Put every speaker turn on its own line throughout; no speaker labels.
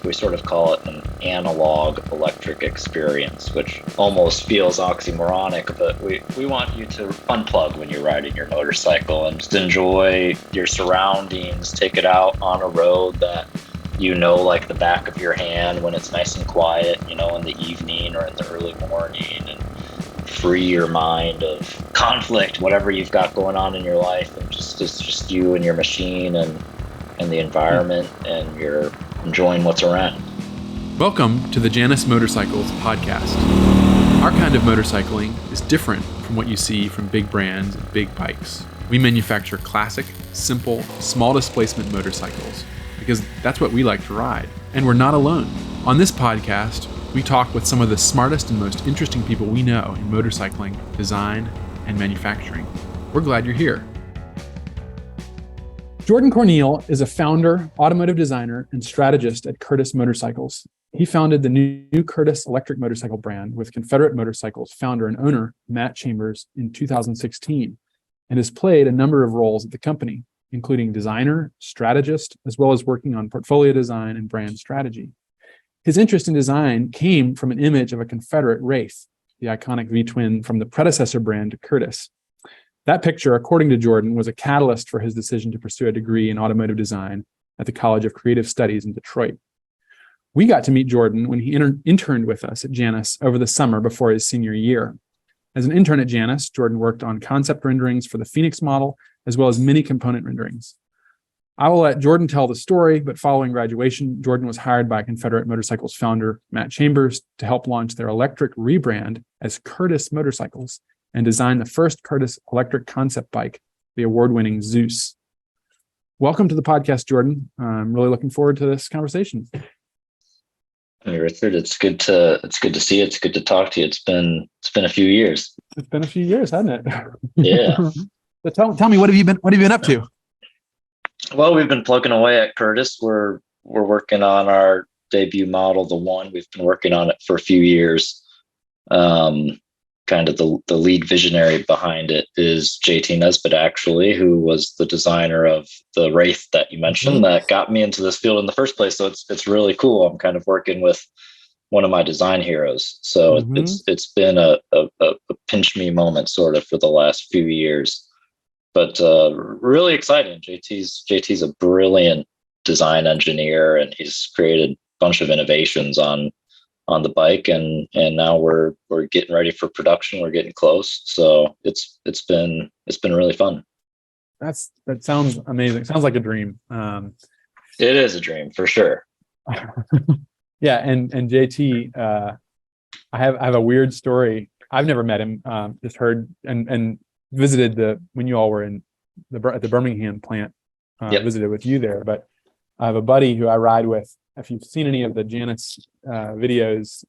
we sort of call it an analog electric experience, which almost feels oxymoronic, but we want you to unplug when you're riding your motorcycle and just enjoy your surroundings, take it out on a road that you know like the back of your hand when it's nice and quiet, in the evening or in the early morning, and free your mind of conflict, whatever you've got going on in your life, and it's just you and your machine and the environment, and you're enjoying what's around.
Welcome to the Janus Motorcycles podcast. Our kind of motorcycling is different from what you see from big brands and big bikes. We manufacture classic, simple, small displacement motorcycles because that's what we like to ride. And we're not alone. On this podcast, we talk with some of the smartest and most interesting people we know in motorcycling, design, and manufacturing. We're glad you're here. Jordan Cornille is a founder, automotive designer, and strategist at Curtis Motorcycles. He founded the new Curtis electric motorcycle brand with Confederate Motorcycles founder and owner Matt Chambers in 2016, and has played a number of roles at the company, including designer, strategist, as well as working on portfolio design and brand strategy. His interest in design came from an image of a Confederate Wraith, the iconic V-twin from the predecessor brand to Curtis. That picture, according to Jordan, was a catalyst for his decision to pursue a degree in automotive design at the College of Creative Studies in Detroit. We got to meet Jordan when he interned with us at Janus over the summer before his senior year. As an intern at Janus, Jordan worked on concept renderings for the Phoenix model, as well as many component renderings. I will let Jordan tell the story, but following graduation, Jordan was hired by Confederate Motorcycles founder Matt Chambers to help launch their electric rebrand as Curtis Motorcycles and design the first Curtis electric concept bike, the award-winning Zeus. Welcome to the podcast, Jordan. I'm really looking forward to this conversation.
Hey, Richard, it's good to see you. It's good to talk to you. It's been a few years.
It's been a few years, hasn't it?
Yeah.
So tell me, what have you been up to?
Well, we've been plugging away at Curtis. We're working on our debut model, the One. We've been working on it for a few years. Kind of the lead visionary behind it is JT Nesbitt, actually, who was the designer of the Wraith that you mentioned that got me into this field in the first place. So it's really cool. I'm kind of working with one of my design heroes. So it's been a pinch me moment sort of for the last few years, but really exciting. JT's a brilliant design engineer, and he's created a bunch of innovations on the bike, and now we're getting ready for production. We're getting close, so it's been really fun.
That sounds amazing. Sounds like a dream.
It is a dream for sure.
Yeah, and JT, I have a weird story. I've never met him. Just heard and visited when you all were at the Birmingham plant. Visited with you there, but I have a buddy who I ride with. If you've seen any of the Janus videos,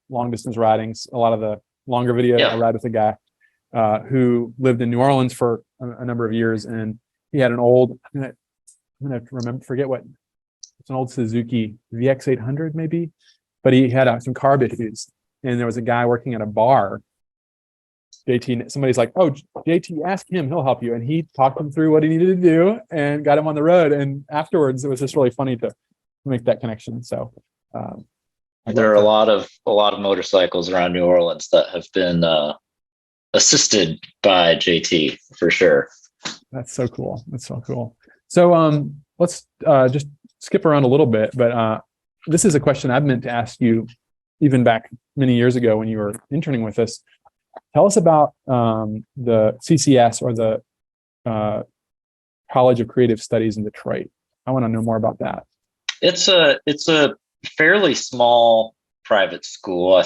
long distance ridings, a lot of the longer videos, I ride with a guy who lived in New Orleans for a number of years, and he had an old, I'm gonna forget what, it's an old Suzuki VX800 maybe, but he had some carb issues, and there was a guy working at a bar. Somebody's like, "Oh, JT, ask him, he'll help you," and he talked him through what he needed to do and got him on the road. And afterwards, it was just really funny to make that connection. So
there are a lot of motorcycles around New Orleans that have been assisted by JT for sure.
That's so cool. So let's just skip around a little bit, but this is a question I've meant to ask you even back many years ago when you were interning with us. Tell us about the CCS, or the College of Creative Studies in Detroit. I want to know more about that.
It's a fairly small private school.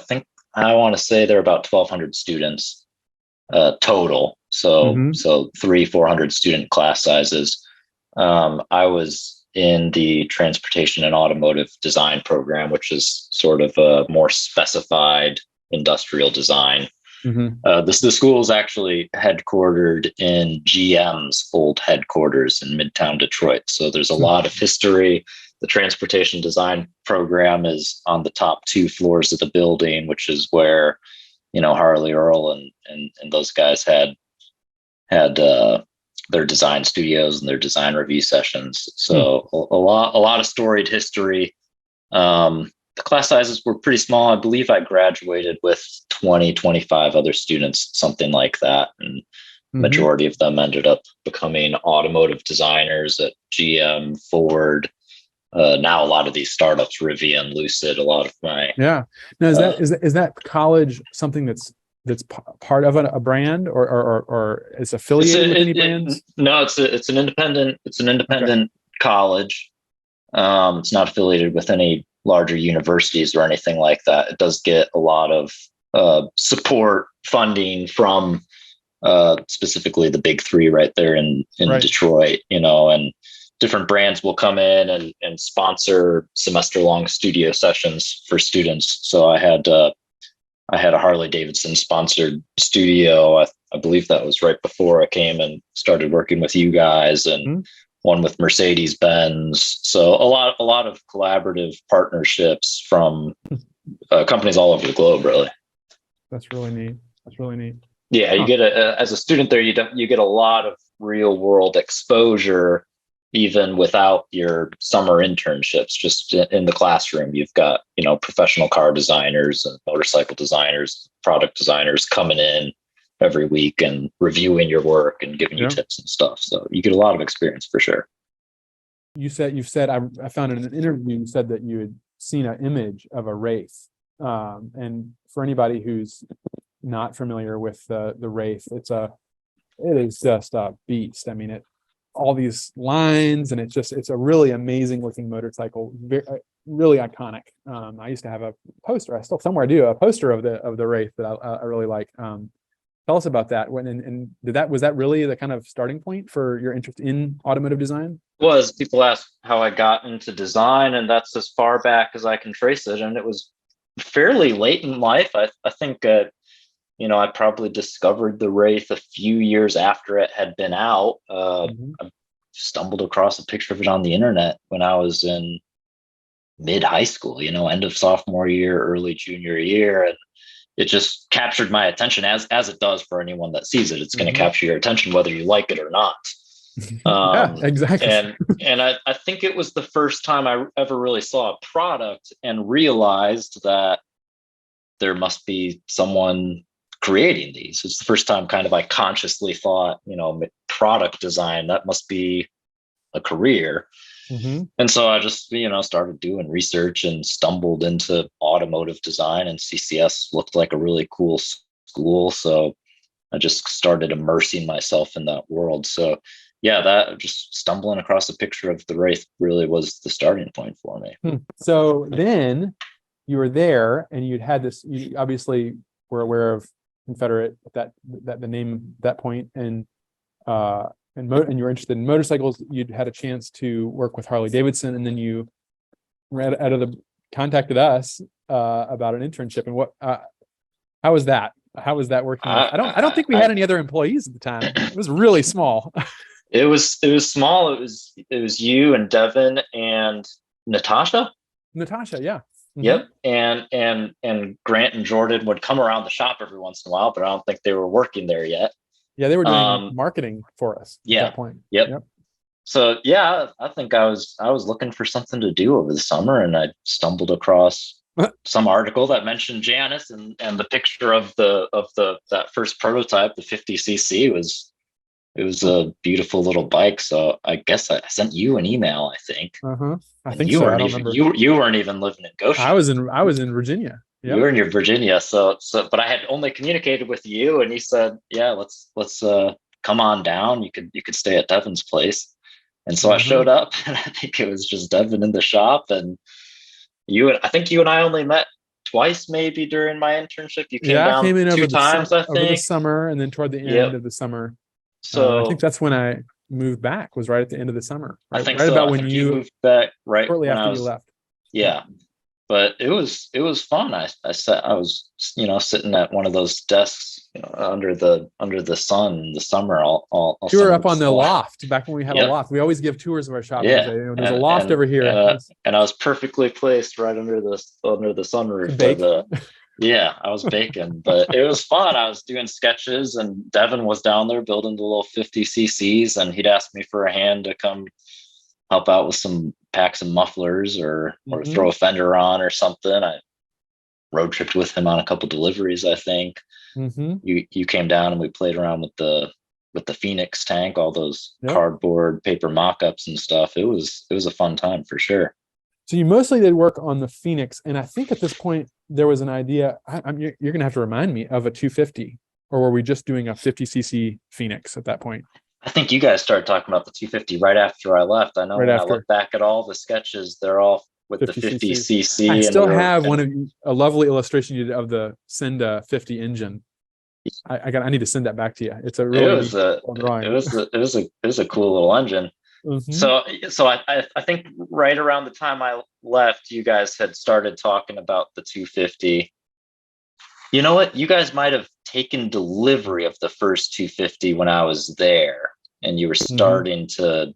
I want to say there are about 1,200 students total. So 300-400 student class sizes. I was in the transportation and automotive design program, which is sort of a more specified industrial design. The school is actually headquartered in GM's old headquarters in Midtown Detroit. So there's a lot of history. The transportation design program is on the top 2 floors of the building, which is where, Harley Earl and those guys had their design studios and their design review sessions. So a lot of storied history. The class sizes were pretty small. I believe I graduated with 20, 25 other students, something like that. And majority of them ended up becoming automotive designers at GM, Ford. Now a lot of these startups, Rivian, Lucid, a lot of my
Now is that college something that's part of a brand or is affiliated with any brands?
No, it's an independent college. It's not affiliated with any larger universities or anything like that. It does get a lot of support funding from specifically the big three right there in Detroit, and different brands will come in and sponsor semester-long studio sessions for students. So I had a Harley Davidson sponsored studio. I believe that was right before I came and started working with you guys, and one with Mercedes Benz. So a lot of collaborative partnerships from companies all over the globe, really.
That's really neat.
Yeah, you get as a student there, you get a lot of real world exposure, even without your summer internships. Just in the classroom, you've got professional car designers and motorcycle designers, product designers coming in every week and reviewing your work and giving you tips and stuff. So you get a lot of experience for sure.
You've said I found in an interview you said that you had seen an image of a wraith, and for anybody who's not familiar with the wraith, it is just a beast. I mean, all these lines, and it's a really amazing looking motorcycle, really iconic. I used to have a poster. I still somewhere do a poster of the wraith that I really like. Tell us about that. Was that really the kind of starting point for your interest in automotive design?
People ask how I got into design, and that's as far back as I can trace it. And it was fairly late in life. I think I probably discovered the Wraith a few years after it had been out. I stumbled across a picture of it on the internet when I was in mid high school, end of sophomore year, early junior year. And it just captured my attention as it does for anyone that sees it. It's going to capture your attention, whether you like it or not.
Yeah, exactly.
And I think it was the first time I ever really saw a product and realized that there must be someone creating these. It's the first time kind of I consciously thought, product design, that must be a career. And so I just, started doing research and stumbled into automotive design, and CCS looked like a really cool school. So I just started immersing myself in that world. So yeah, that just stumbling across a picture of the Wraith really was the starting point for me.
So then you were there and you obviously were aware of Confederate that the name at that point, and you were interested in motorcycles. You'd had a chance to work with Harley Davidson, and then you contacted us about an internship. And how was that? How was that working? I don't think we had any other employees at the time. It was really small.
It was small. It was you and Devin and Natasha.
Yeah.
Yep. And Grant and Jordan would come around the shop every once in a while, but I don't think they were working there yet.
Yeah, they were doing marketing for us at that point.
Yep. So yeah, I think I was looking for something to do over the summer, and I stumbled across some article that mentioned Janus, and the picture of that first prototype, the 50cc, it was a beautiful little bike. So I guess I sent you an email, I think.
I think so. I don't remember.
You weren't even living in Goshen.
I was in Virginia.
Yep. You were in your Virginia. So, but I had only communicated with you, and you said, yeah, let's come on down. You could stay at Devin's place. And so I showed up, and I think it was just Devin in the shop, and I think you and I only met twice, maybe during my internship. You came down
came in
two times, I think,
over the summer, and then toward the end of the summer. So I think that's when I moved back. Was right at the end of the summer. Right?
I think
right
so.
about
I
when
think you moved back right
shortly after you left.
Yeah, but it was fun. I was sitting at one of those desks under the sun in the summer all
you were up on the loft back when we had a loft. We always give tours of our shop.
Yeah,
there's a loft over here,
and I was perfectly placed right under the sunroof. Yeah, I was baking, but it was fun. I was doing sketches, and Devin was down there building the little 50cc's, and he'd asked me for a hand to come help out with some pack some mufflers or throw a fender on or something. I road tripped with him on a couple deliveries, I think. You came down and we played around with the Phoenix tank, all those cardboard paper mock-ups and stuff. It was a fun time for sure.
So you mostly did work on the Phoenix, and I think at this point there was an idea. You're going to have to remind me of a 250, or were we just doing a 50cc Phoenix at that point?
I think you guys started talking about the 250 right after I left. I know right when after. I look back at all the sketches, they're all with 50cc.
I still have a lovely illustration you did of the Senda 50 engine. I need to send that back to you. It's a really cool drawing.
It was a cool little engine. So I think right around the time I left, you guys had started talking about the 250. You know what? You guys might have taken delivery of the first 250 when I was there, and you were starting to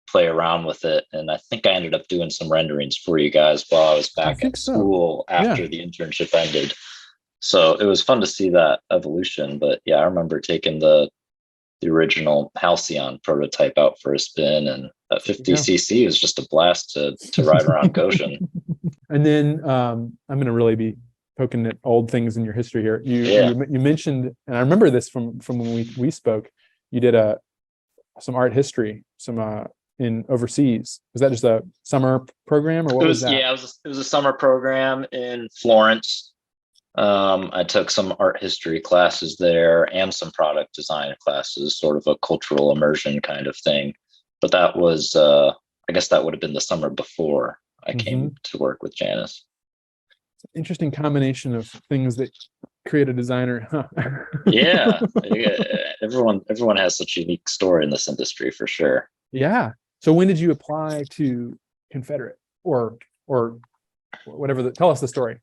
play around with it. And I think I ended up doing some renderings for you guys while I was back at school after the internship ended. So it was fun to see that evolution. But yeah, I remember taking the original Halcyon prototype out for a spin, and that 50cc was just a blast to ride around Goshen.
And then I'm going to really be poking at old things in your history here. You mentioned, and I remember this from when we spoke, you did some art history, in overseas. Was that just a summer program, or what was that?
Yeah, it was a summer program in Florence. I took some art history classes there and some product design classes, sort of a cultural immersion kind of thing. But that was, I guess that would have been the summer before I came to work with Janus.
It's an interesting combination of things that create a designer. Huh?
Yeah. Everyone has such a unique story in this industry for sure.
Yeah. So when did you apply to Confederate or whatever? Tell us the story.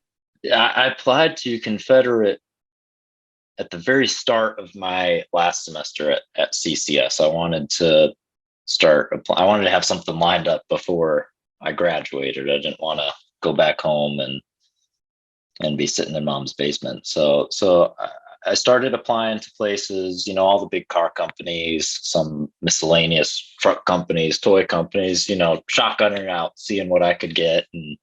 I applied to Confederate at the very start of my last semester at CCS. I wanted to have something lined up before I graduated. I didn't want to go back home and be sitting in mom's basement. So I started applying to places, all the big car companies, some miscellaneous truck companies, toy companies, shotgunning out, seeing what I could get, and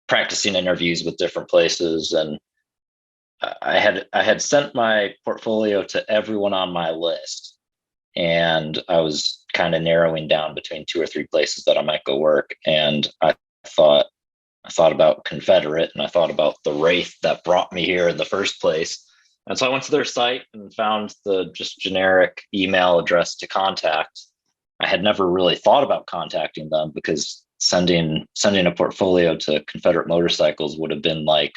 practicing interviews with different places. And I had sent my portfolio to everyone on my list, and I was kind of narrowing down between 2 or 3 places that I might go work. And I thought about Confederate, and I thought about the wraith that brought me here in the first place. And so I went to their site and found the just generic email address to contact. I had never really thought about contacting them, because sending a portfolio to Confederate motorcycles would have been like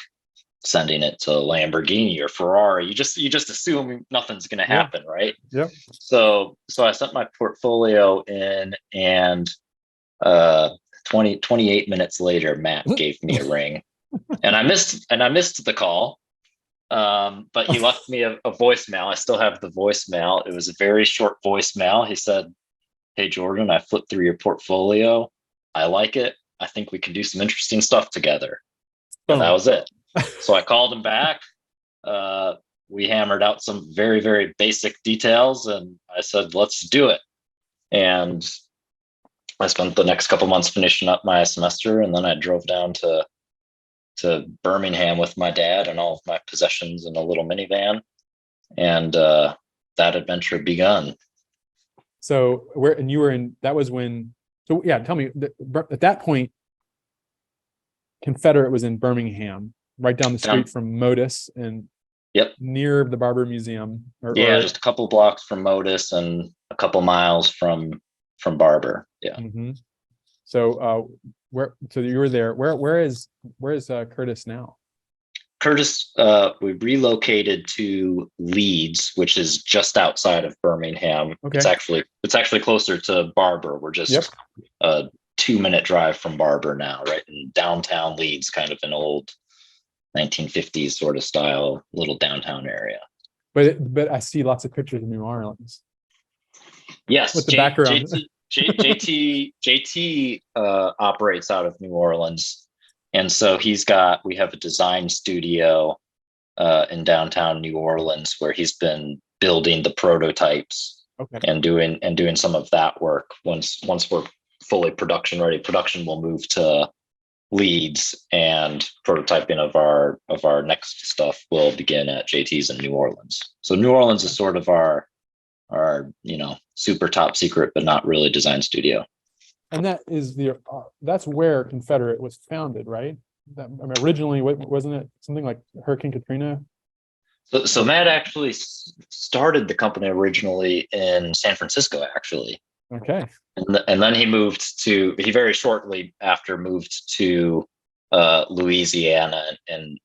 sending it to Lamborghini or Ferrari. You just assume nothing's going to happen, right?
Yep.
So I sent my portfolio in, and 28 minutes later, Matt gave me a ring, and I missed the call. But he left me a voicemail. I still have the voicemail. It was a very short voicemail. He said, "Hey, Jordan, I flipped through your portfolio. I like it. I think we can do some interesting stuff together." And that was it. So I called him back. We hammered out some very, very basic details, and I said, "Let's do it." And I spent the next couple months finishing up my semester, and then I drove down to Birmingham with my dad and all of my possessions in a little minivan, and that adventure begun.
So you were in, that was when, so yeah, tell me, at that point, Confederate was in Birmingham, right down the street from Modus, and near the Barber Museum.
Just a couple blocks from Modus and a couple miles from Barber. Yeah.
So so you were there. Where is Curtis now?
Curtis, we relocated to Leeds, which is just outside of Birmingham. Okay. It's actually closer to Barber. We're just a 2-minute drive from Barber now, right in downtown Leeds, kind of an old 1950s sort of style little downtown area.
But I see lots of pictures of New Orleans.
Yes,
with the background.
JT operates out of New Orleans, and so we have a design studio in downtown New Orleans where he's been building the prototypes and doing some of that work. Once we're fully production ready. Production will move to Leeds, and prototyping of our next stuff will begin at JT's in New Orleans. So New Orleans is sort of our super top secret, but not really design studio.
And that is that's where Confederate was founded, right? Originally, wasn't it something like Hurricane Katrina?
So Matt actually started the company originally in San Francisco, actually.
Okay.
And then he very shortly after moved to Louisiana, and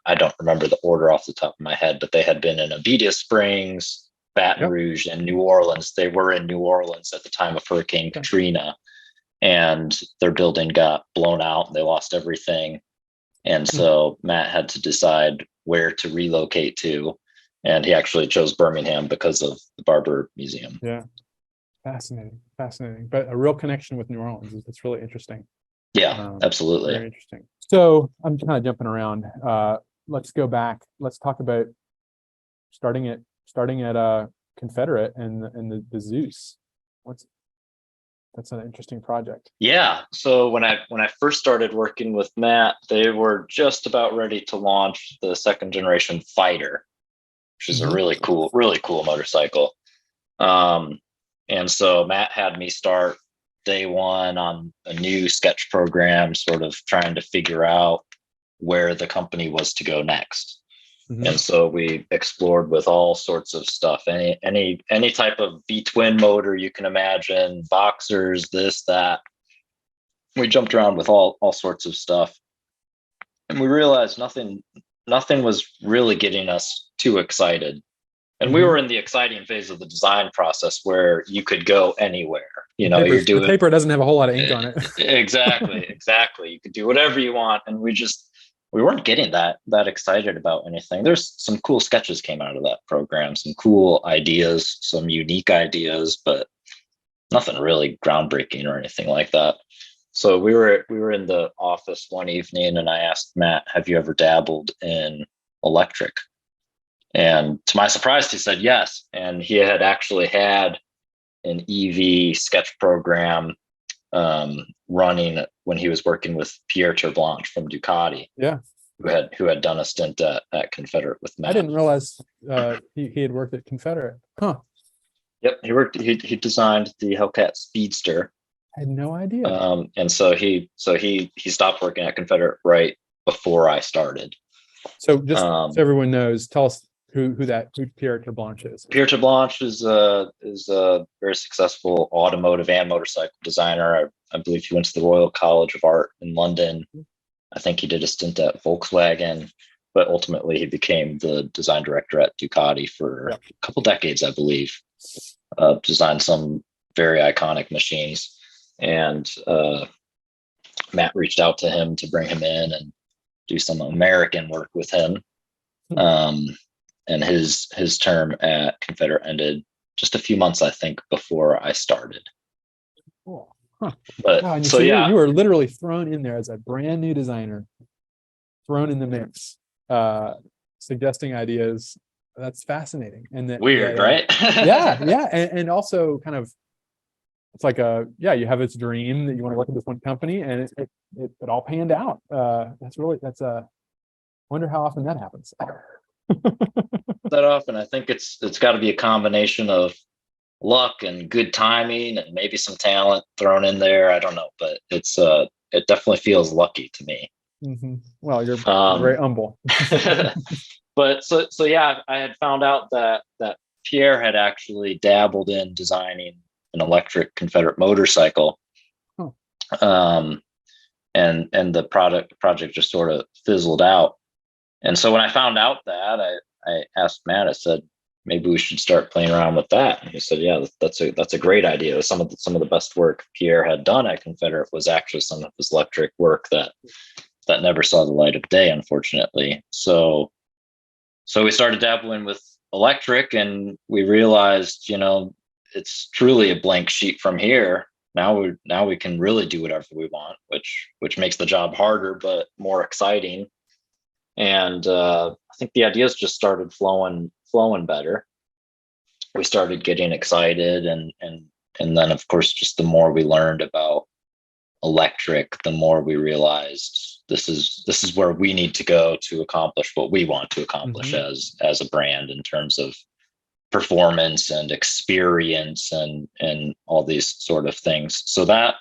I don't remember the order off the top of my head, but they had been in Abedia Springs, Baton Rouge, and New Orleans. They were in New Orleans at the time of Hurricane Katrina, and their building got blown out and they lost everything. And so Matt had to decide where to relocate to, and he actually chose Birmingham because of the Barber Museum.
Yeah. Fascinating. But a real connection with New Orleans. It's really interesting.
Yeah, absolutely.
Very interesting. So I'm kind of jumping around. Let's go back. Let's talk about starting at Confederate and the Zeus. That's an interesting project.
Yeah. So when I first started working with Matt, they were just about ready to launch the second generation fighter, which is a really cool motorcycle. And so Matt had me start day one on a new sketch program, sort of trying to figure out where the company was to go next. And so we explored with all sorts of stuff, any type of V-twin motor you can imagine, boxers, this, that. We jumped around with all sorts of stuff, and we realized nothing was really getting us too excited. And we were in the exciting phase of the design process where you could go anywhere.
The paper doesn't have a whole lot of ink on it.
Exactly. You could do whatever you want, and we weren't getting that excited about anything. There's some cool sketches came out of that program, some cool ideas, some unique ideas, but nothing really groundbreaking or anything like that. So we were in the office one evening, and I asked Matt, "Have you ever dabbled in electric?" And to my surprise, he said yes. And he had actually had an EV sketch program running when he was working with Pierre Terblanche from Ducati.
Yeah.
Who had done a stint at Confederate with Matt.
I didn't realize he had worked at Confederate. Huh.
Yep, he designed the Hellcat Speedster.
I had no idea.
And so he stopped working at Confederate right before I started.
So just so everyone knows, tell us who Pierre Terblanche is.
Pierre Terblanche is a very successful automotive and motorcycle designer. I believe he went to the Royal College of Art in London. I think he did a stint at Volkswagen, but ultimately he became the design director at Ducati for a couple decades, I believe. Designed some very iconic machines, and Matt reached out to him to bring him in and do some American work with him. And his term at Confederate ended just a few months, I think, before I started.
Cool. Huh.
But
wow, so you were literally thrown in there as a brand new designer, thrown in the mix, suggesting ideas. That's fascinating. And that
weird, right?
yeah. And also kind of, it's like you have this dream that you want to work at this one company, and it all panned out. That's wonder how often that happens.
That often. I think it's got to be a combination of luck and good timing and maybe some talent thrown in there. I don't know, but it definitely feels lucky to me.
Well, you're very humble.
But so yeah, I had found out that Pierre had actually dabbled in designing an electric Confederate motorcycle. And the project just sort of fizzled out. And so when I found out that, I asked Matt, I said, maybe we should start playing around with that. And he said, yeah, that's a great idea. Some of the best work Pierre had done at Confederate was actually some of his electric work that never saw the light of day, unfortunately. So we started dabbling with electric, and we realized, it's truly a blank sheet from here. Now we can really do whatever we want, which makes the job harder, but more exciting. And I think the ideas just started flowing better. We started getting excited, and then of course, just the more we learned about electric, the more we realized this is where we need to go to accomplish what we want to accomplish as a brand in terms of performance and experience and all these sort of things. So that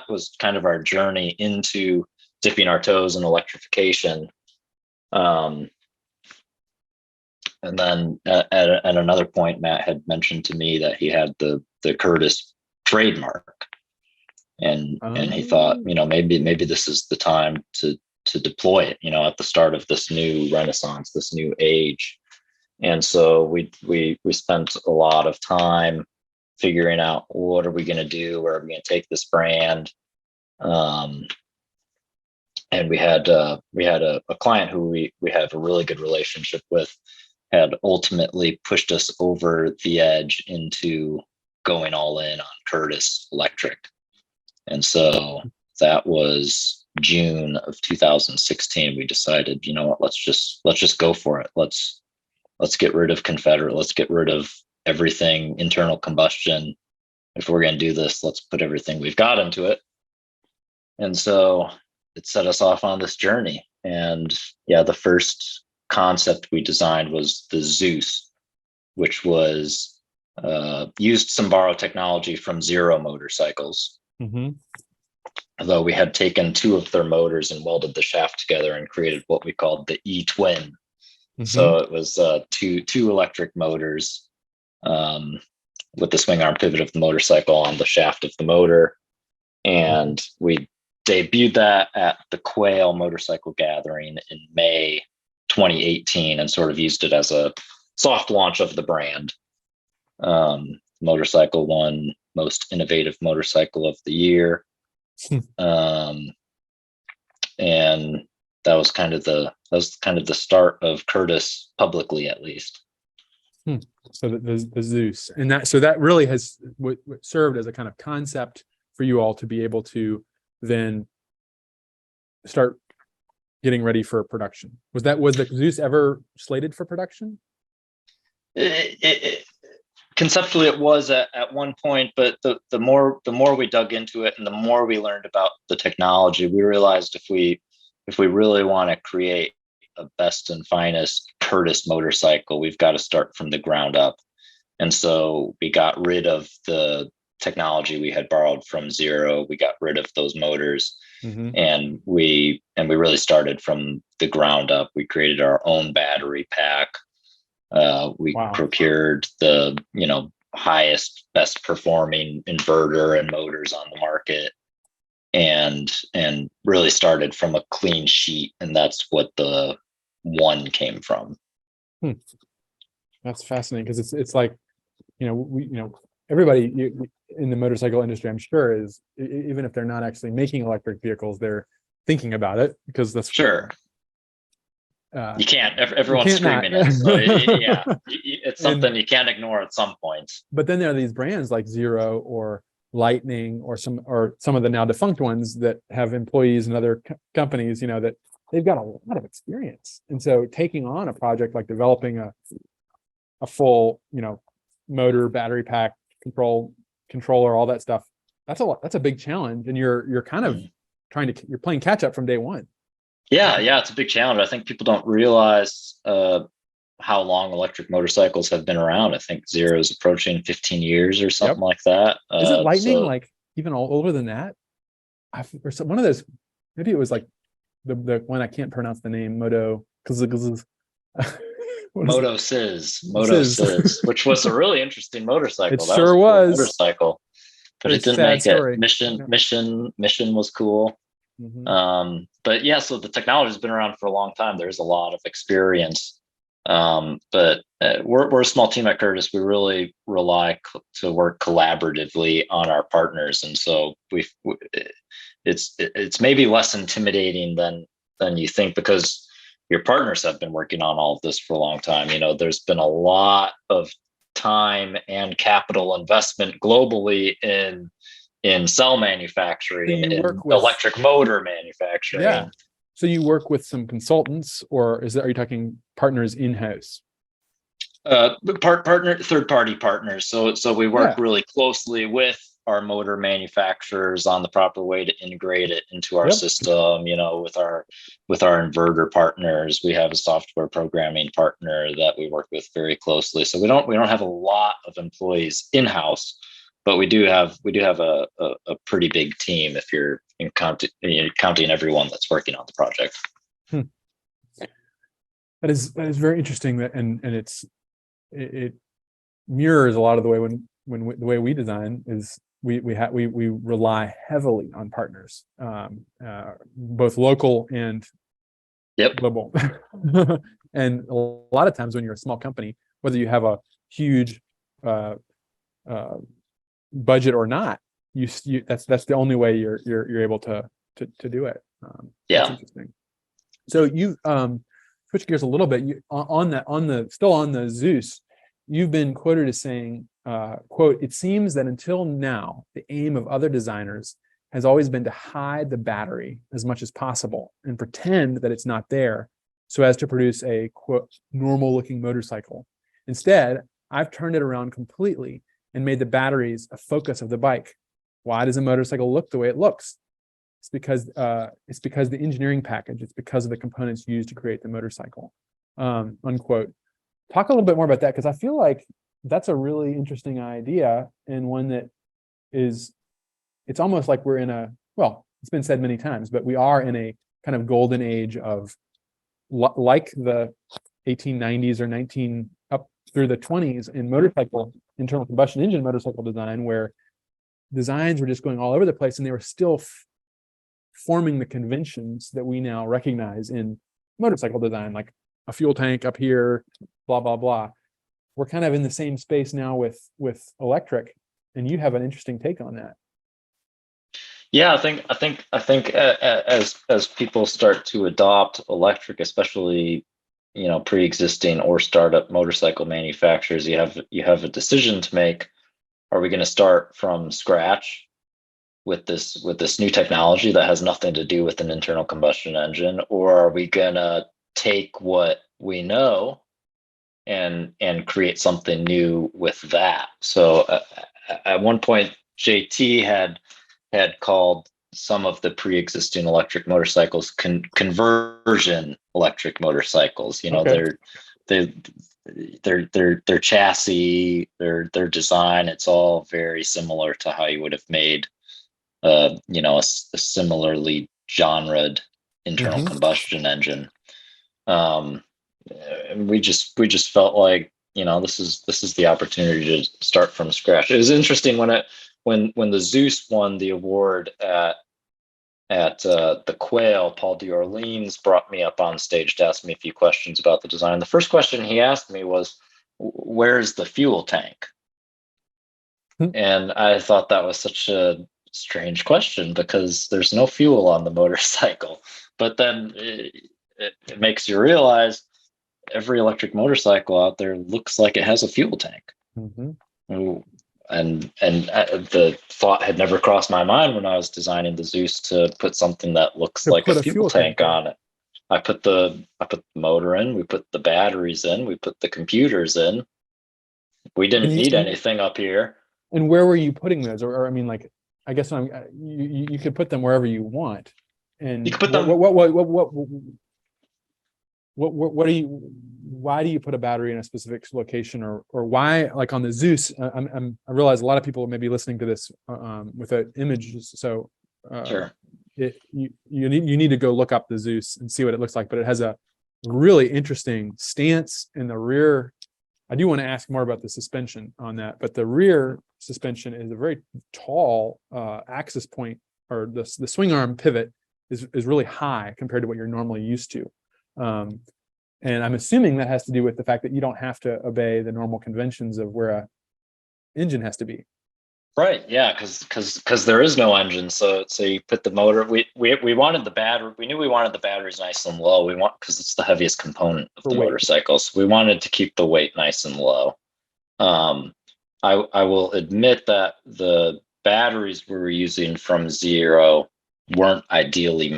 was kind of our journey into dipping our toes in electrification. And then at another point, Matt had mentioned to me that he had the Curtis trademark, and he thought, maybe this is the time to deploy it, at the start of this new renaissance, this new age. And so we spent a lot of time figuring out, what are we going to do? Where are we going to take this brand? And we had a client who we have a really good relationship with, had ultimately pushed us over the edge into going all in on Curtis Electric. And so that was June of 2016. We decided, let's just go for it. Let's get rid of Confederate. Let's get rid of everything internal combustion. If we're going to do this, let's put everything we've got into it. And so it set us off on this journey. And the first concept we designed was the Zeus, which was used some borrowed technology from Zero motorcycles. Although we had taken two of their motors and welded the shaft together and created what we called the E-twin. So it was two electric motors with the swing arm pivot of the motorcycle on the shaft of the motor. And we debuted that at the Quail Motorcycle Gathering in May 2018 and sort of used it as a soft launch of the brand. Motorcycle won Most Innovative Motorcycle of the Year. And that was kind of the start of Curtis publicly, at least.
So the Zeus, and that really has what served as a kind of concept for you all to be able to then start getting ready for production. Was the Zeus ever slated for production?
Conceptually it was at one point, but the more we dug into it and the more we learned about the technology, we realized if we really want to create a best and finest Curtis motorcycle, we've got to start from the ground up. And so we got rid of the technology we had borrowed from Zero. We got rid of those motors, and we really started from the ground up. We created our own battery pack. We procured the highest, best performing inverter and motors on the market, and really started from a clean sheet. And that's what the one came from.
That's fascinating, because it's like, everybody in the motorcycle industry, I'm sure, is, even if they're not actually making electric vehicles, they're thinking about it, because that's
sure. You can't. Everyone's screaming it. So it's something you can't ignore at some point.
But then there are these brands like Zero or Lightning or some of the now defunct ones that have employees and other companies, that they've got a lot of experience. And so taking on a project like developing a full, motor, battery pack, controller, all that stuff, that's a big challenge. And you're kind of you're playing catch up from day one.
Yeah, it's a big challenge. I think people don't realize how long electric motorcycles have been around. I think Zero is approaching 15 years or something like that.
Is it Lightning like even all older than that? Or one of those, maybe it was like the one, I can't pronounce the name, Moto
Sizz, which was a really interesting motorcycle.
It sure was.
Motorcycle, but it didn't make it. Mission was cool. But so the technology has been around for a long time. There's a lot of experience. But we're a small team at Curtis. We really rely to work collaboratively on our partners, and so it's maybe less intimidating than you think, because your partners have been working on all of this for a long time. There's been a lot of time and capital investment globally in cell manufacturing, in electric motor manufacturing.
Yeah. So you work with some consultants, or are you talking partners in-house?
Third-party partners. So we work really closely with our motor manufacturers on the proper way to integrate it into our system. With our inverter partners, we have a software programming partner that we work with very closely. So we don't have a lot of employees in-house, but we do have a pretty big team if you're counting everyone that's working on the project.
That is very interesting. That and it mirrors a lot of the way when the way we design is we rely heavily on partners, both local and global. And a lot of times when you're a small company, whether you have a huge budget or not, that's the only way you're able to do it. That's interesting. So you switch gears a little bit. Still on the Zeus, you've been quoted as saying, quote, "It seems that until now, the aim of other designers has always been to hide the battery as much as possible and pretend that it's not there so as to produce a, quote, normal looking motorcycle. Instead, I've turned it around completely and made the batteries a focus of the bike. Why does a motorcycle look the way it looks? It's because the engineering package, it's because of the components used to create the motorcycle," unquote. Talk a little bit more about that, because I feel like that's a really interesting idea, and one that it's almost like we're in it's been said many times, but we are in a kind of golden age of like the 1890s or up through the 20s in motorcycle, internal combustion engine motorcycle design, where designs were just going all over the place and they were still forming the conventions that we now recognize in motorcycle design, like a fuel tank up here, blah, blah, blah. We're kind of in the same space now with electric, and you have an interesting take on that.
Yeah, I think as people start to adopt electric, especially pre-existing or startup motorcycle manufacturers, you have a decision to make. Are we going to start from scratch with this new technology that has nothing to do with an internal combustion engine, or are we going to take what we know and create something new with that? So at one point, JT had called some of the pre-existing electric motorcycles conversion electric motorcycles. Okay. Their chassis, their design, it's all very similar to how you would have made a similarly genred internal combustion engine. And we just felt like, this is the opportunity to start from scratch. It was interesting when the Zeus won the award at the Quail. Paul D'Orleans brought me up on stage to ask me a few questions about the design. The first question he asked me was, "Where's the fuel tank?" And I thought that was such a strange question, because there's no fuel on the motorcycle. But then it makes you realize every electric motorcycle out there looks like it has a fuel tank. And the thought had never crossed my mind when I was designing the Zeus to put something that looks like a fuel tank on it. I put the motor in, we put the batteries in, we put the computers in. We didn't need anything up here.
And where were you putting those? Or I mean, like, I guess you could put them wherever you want. And you could put them. Why do you put a battery in a specific location, or why, like on the Zeus? I realize a lot of people may be listening to this with an image, so
sure.
You need to go look up the Zeus and see what it looks like. But it has a really interesting stance in the rear. I do want to ask more about the suspension on that, but the rear suspension is a very tall axis point, or the swing arm pivot is really high compared to what you're normally used to. And I'm assuming that has to do with the fact that you don't have to obey the normal conventions of where a engine has to be.
Right. Yeah. Because there is no engine. So you put the motor. We wanted the battery. We knew we wanted the batteries nice and low. Because it's the heaviest component of the motorcycles. We wanted to keep the weight nice and low. I will admit that the batteries we were using from Zero weren't ideally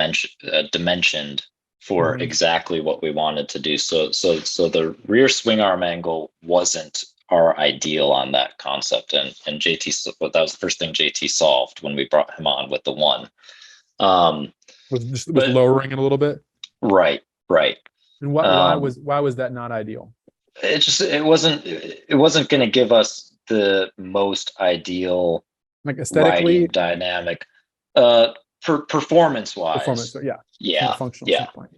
dimensioned for exactly what we wanted to do. So the rear swing arm angle wasn't our ideal on that concept. And JT, that was the first thing JT solved when we brought him on with the one.
With lowering it a little bit.
Right.
And why was that not ideal?
It wasn't going to give us the most ideal,
like aesthetically
dynamic, performance wise.
Yeah. Functional standpoint.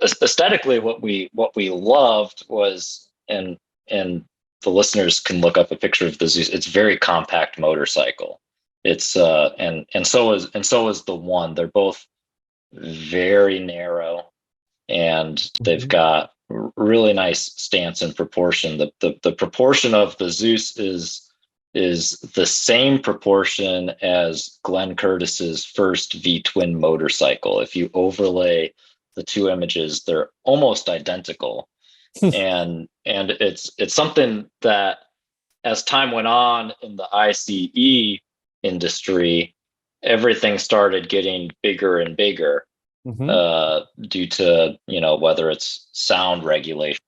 Aesthetically, what we loved was, and the listeners can look up a picture of the Zeus. It's a very compact motorcycle. It's and so is the one. They're both very narrow, and they've got really nice stance and proportion. The proportion of the Zeus is the same proportion as Glenn Curtis's first V-twin motorcycle. If you overlay the two images, they're almost identical. and it's something that, as time went on in the ICE industry, everything started getting bigger and bigger, due to, whether it's sound regulation,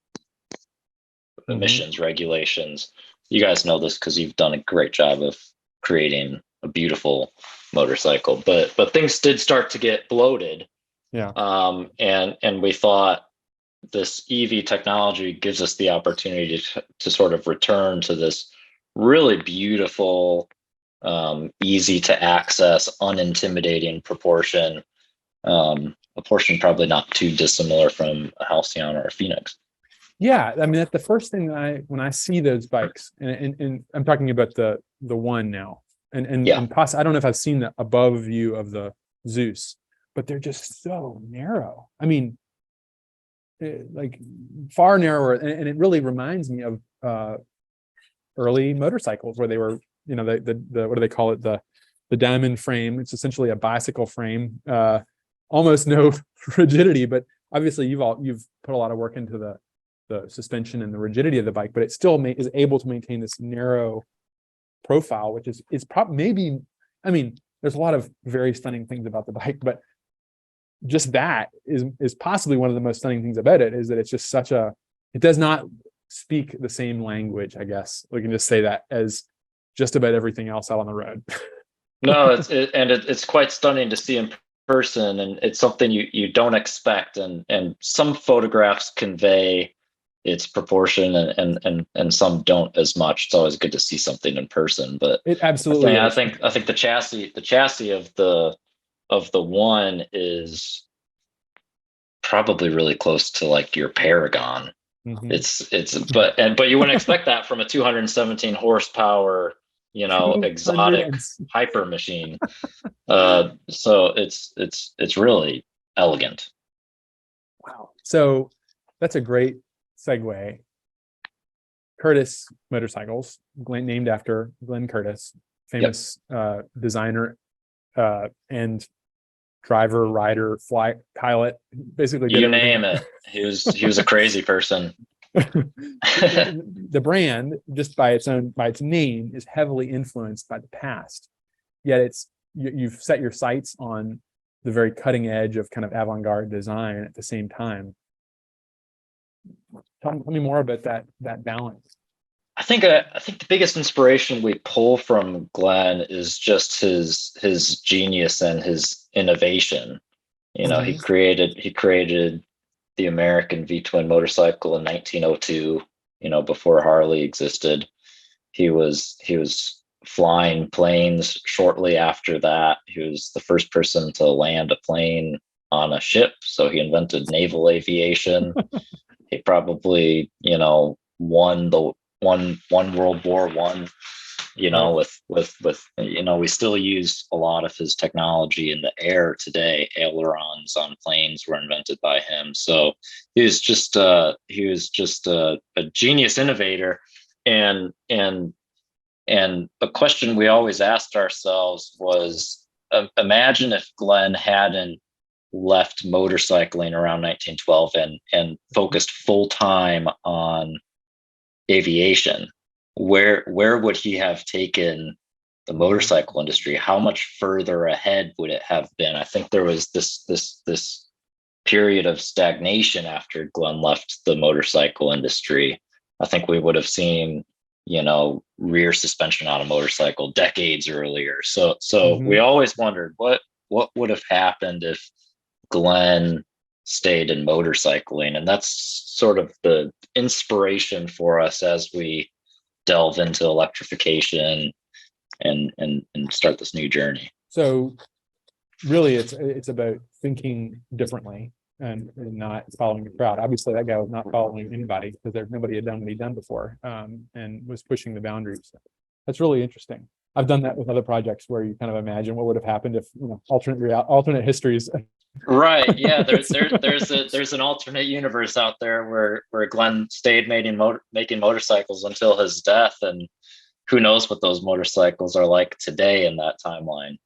emissions regulations. You guys know this because you've done a great job of creating a beautiful motorcycle, but things did start to get bloated. And we thought this EV technology gives us the opportunity to sort of return to this really beautiful, easy to access, unintimidating proportion. A portion probably not too dissimilar from a Halcyon or a Phoenix.
Yeah, I mean, that's the first thing when I see those bikes, and I'm talking about the one now, and I don't know if I've seen the above view of the Zeus, but they're just so narrow. I mean, like far narrower, and it really reminds me of early motorcycles where they were, the what do they call it, the diamond frame. It's essentially a bicycle frame, almost no rigidity, but obviously you've put a lot of work into the suspension and the rigidity of the bike, but it still is able to maintain this narrow profile, which is maybe, I mean, there's a lot of very stunning things about the bike, but just that is possibly one of the most stunning things about it, is that it's just it does not speak the same language, I guess. We can just say that, as just about everything else out on the road.
No, it's quite stunning to see in person, and it's something you don't expect, and some photographs convey its proportion, and some don't as much. It's always good to see something in person, but
it absolutely
I think the chassis of the one is probably really close to like your Paragon. But you wouldn't expect that from a 217 horsepower, exotic hyper machine. So it's really elegant.
Wow. So that's a great segue. Curtis motorcycles, named after Glenn Curtis, famous designer and driver, rider, flight pilot, basically
you name it. He was a crazy person.
The brand, just by its name, is heavily influenced by the past. Yet you've set your sights on the very cutting edge of kind of avant-garde design at the same time. Tell me more about that balance.
I think the biggest inspiration we pull from Glenn is just his genius and his innovation. He created the American V-twin motorcycle in 1902. Before Harley existed. He was flying planes shortly after that. He was the first person to land a plane on a ship, so he invented naval aviation. He probably won World War I. We still use a lot of his technology in the air today. Ailerons on planes were invented by him. So he was just a genius innovator. And a question we always asked ourselves was, imagine if Glenn hadn't left motorcycling around 1912 and focused full time on aviation. Where would he have taken the motorcycle industry? How much further ahead would it have been? I think there was this period of stagnation after Glenn left the motorcycle industry. I think we would have seen rear suspension on a motorcycle decades earlier. So we always wondered what would have happened if Glenn stayed in motorcycling, and that's sort of the inspiration for us as we delve into electrification and start this new journey.
So really it's about thinking differently and not following the crowd. Obviously that guy was not following anybody because nobody had done what he'd done before, and was pushing the boundaries. That's really interesting. I've done that with other projects where you kind of imagine what would have happened if alternate histories.
Right. Yeah. There's an alternate universe out there where Glenn stayed making motorcycles until his death, and who knows what those motorcycles are like today in that timeline.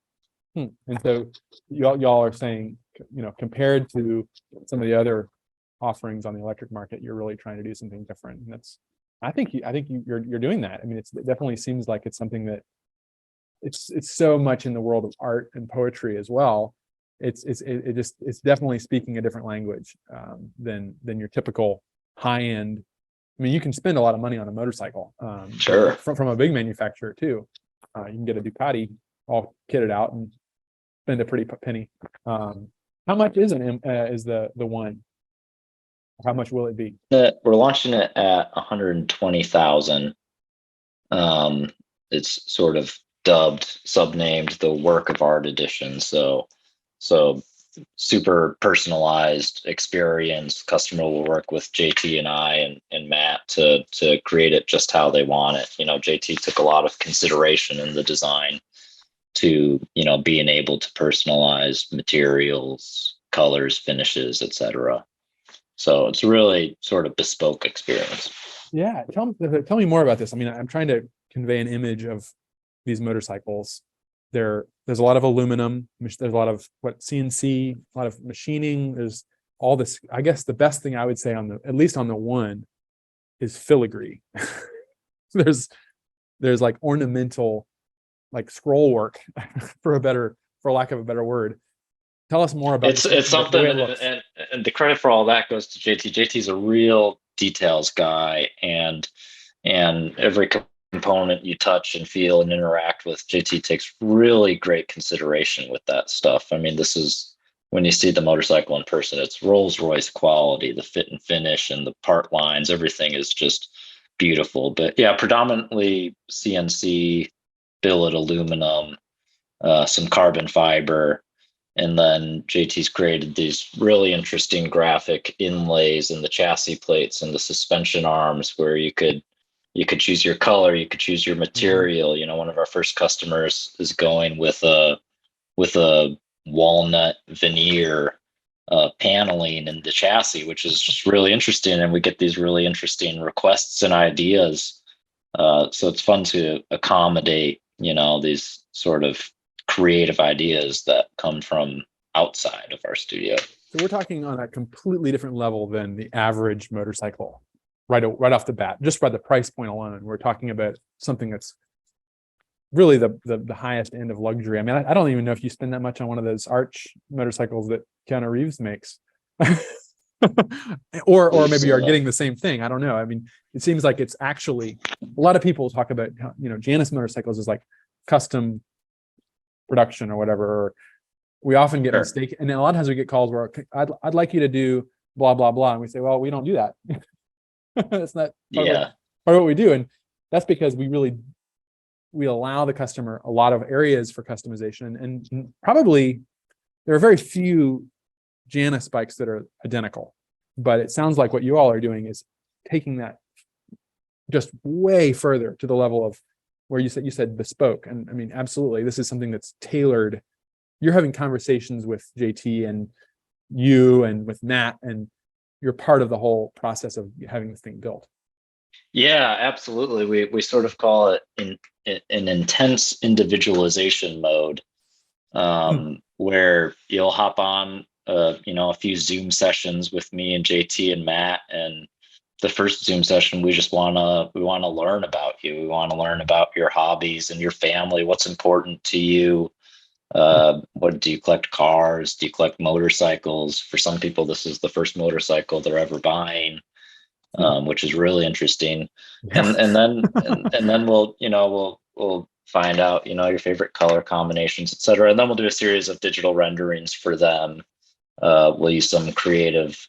And so y'all are saying, compared to some of the other offerings on the electric market, you're really trying to do something different. And I think you're doing that. I mean, it definitely seems like it's something that it's so much in the world of art and poetry as well. It's definitely speaking a different language than your typical high end. I mean, you can spend a lot of money on a motorcycle,
sure,
from a big manufacturer too. You can get a Ducati all kitted out and spend a pretty penny. How much is the one? How much will it be?
We're launching it at 120,000. It's sort of subnamed the work of art edition. So super personalized experience. Customer will work with JT and I and Matt to create it just how they want it. JT took a lot of consideration in the design to being able to personalize materials, colors, finishes, etc. So it's really sort of bespoke experience.
Yeah, tell me more about this. I mean, I'm trying to convey an image of these motorcycles. There's a lot of aluminum. There's a lot of CNC, a lot of machining. There's all this. I guess the best thing I would say at least on the one is filigree. there's like ornamental, like scroll work, for lack of a better word. Tell us more about
it's something, and the credit for all that goes to JT. JT's a real details guy, and every component you touch and feel and interact with, JT takes really great consideration with that stuff. I mean, this is when you see the motorcycle in person, it's Rolls-Royce quality, the fit and finish and the part lines, everything is just beautiful. But yeah, predominantly CNC, billet aluminum, some carbon fiber. And then JT's created these really interesting graphic inlays in the chassis plates and the suspension arms where you could choose your color, you could choose your material. One of our first customers is going with a walnut veneer paneling in the chassis, which is just really interesting. And we get these really interesting requests and ideas. So it's fun to accommodate, these sort of creative ideas that come from outside of our studio.
So we're talking on a completely different level than the average motorcycle right off the bat, just by the price point alone. We're talking about something that's really the highest end of luxury. I mean, I don't even know if you spend that much on one of those Arch motorcycles that Keanu Reeves makes. or maybe you're getting the same thing. I don't know. I mean, it seems like it's actually, a lot of people talk about, Janus motorcycles is like custom production or whatever. Or we often get mistaken, and a lot of times we get calls where I'd like you to do blah blah blah, and we say, well, we don't do that. That's not part of what we do, and that's because we allow the customer a lot of areas for customization, and probably there are very few Janus bikes that are identical. But it sounds like what you all are doing is taking that just way further to the level of where you said bespoke. And I mean, absolutely, this is something that's tailored. You're having conversations with JT and you and with Matt, and you're part of the whole process of having this thing built.
Yeah, absolutely. We sort of call it an intense individualization mode, where you'll hop on a few Zoom sessions with me and JT and Matt, and the first Zoom session, we want to learn about you. We want to learn about your hobbies and your family. What's important to you? What do you collect? Cars? Do you collect motorcycles? For some people, this is the first motorcycle they're ever buying. which is really interesting.
Yeah.
And then we'll find out, your favorite color combinations, et cetera. And then we'll do a series of digital renderings for them. We'll use some creative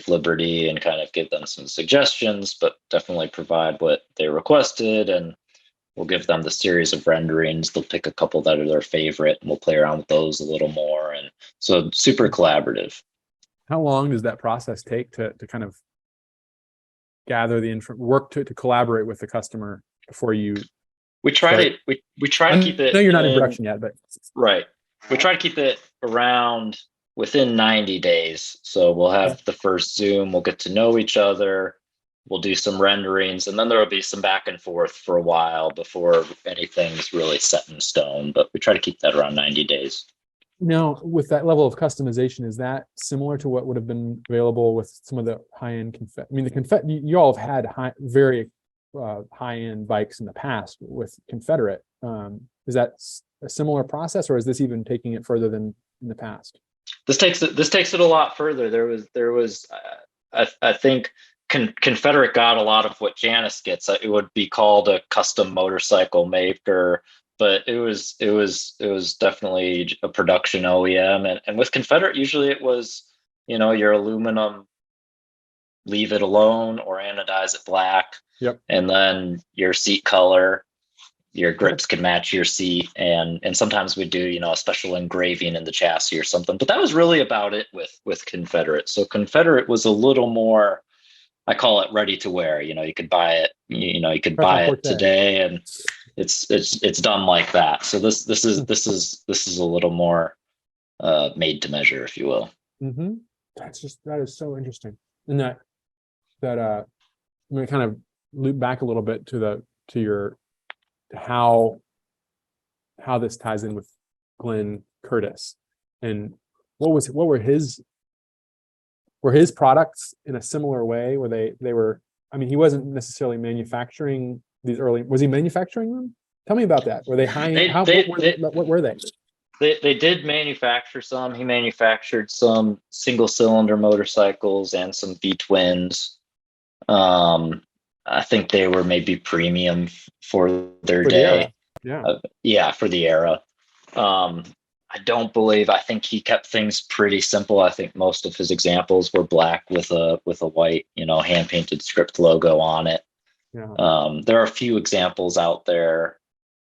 liberty and kind of give them some suggestions, but definitely provide what they requested. And we'll give them the series of renderings. They'll pick a couple that are their favorite, and we'll play around with those a little more. And so super collaborative.
How long does that process take to kind of gather the work to collaborate with the customer before you
we try to keep it.
No, you're not in production yet, but
right. We try to keep it around within 90 days. So we'll have the first Zoom, we'll get to know each other, we'll do some renderings, and then there will be some back and forth for a while before anything's really set in stone. But we try to keep that around 90 days.
Now, with that level of customization, is that similar to what would have been available with some of the high-end Confederate? I mean, the Confederate, you all have had very high-end bikes in the past with Confederate. Is that a similar process, or is this even taking it further than in the past?
This takes it a lot further. There was I think Confederate got a lot of what Janus gets. It would be called a custom motorcycle maker, but it was definitely a production OEM. And with Confederate, usually it was, your aluminum, leave it alone or anodize it black.
Yep.
And then your seat color, your grips can match your seat. And sometimes we do, a special engraving in the chassis or something. But that was really about it with Confederate. So Confederate was a little more, I call it ready to wear. You could buy it, you could buy it today, and it's done like that. So this is a little more made to measure, if you will.
Mm-hmm. That is so interesting. And that I'm going to kind of loop back a little bit to how this ties in with Glenn Curtis, and were his products in a similar way, where they were, I mean, he wasn't necessarily manufacturing these early, was he manufacturing them? Tell me about that. Were they what were they?
They did manufacture some. He manufactured some single cylinder motorcycles and some V-twins. I think they were maybe premium for their day. For the era. I think he kept things pretty simple. I think most of his examples were black with a white, hand painted script logo on it. Yeah. There are a few examples out there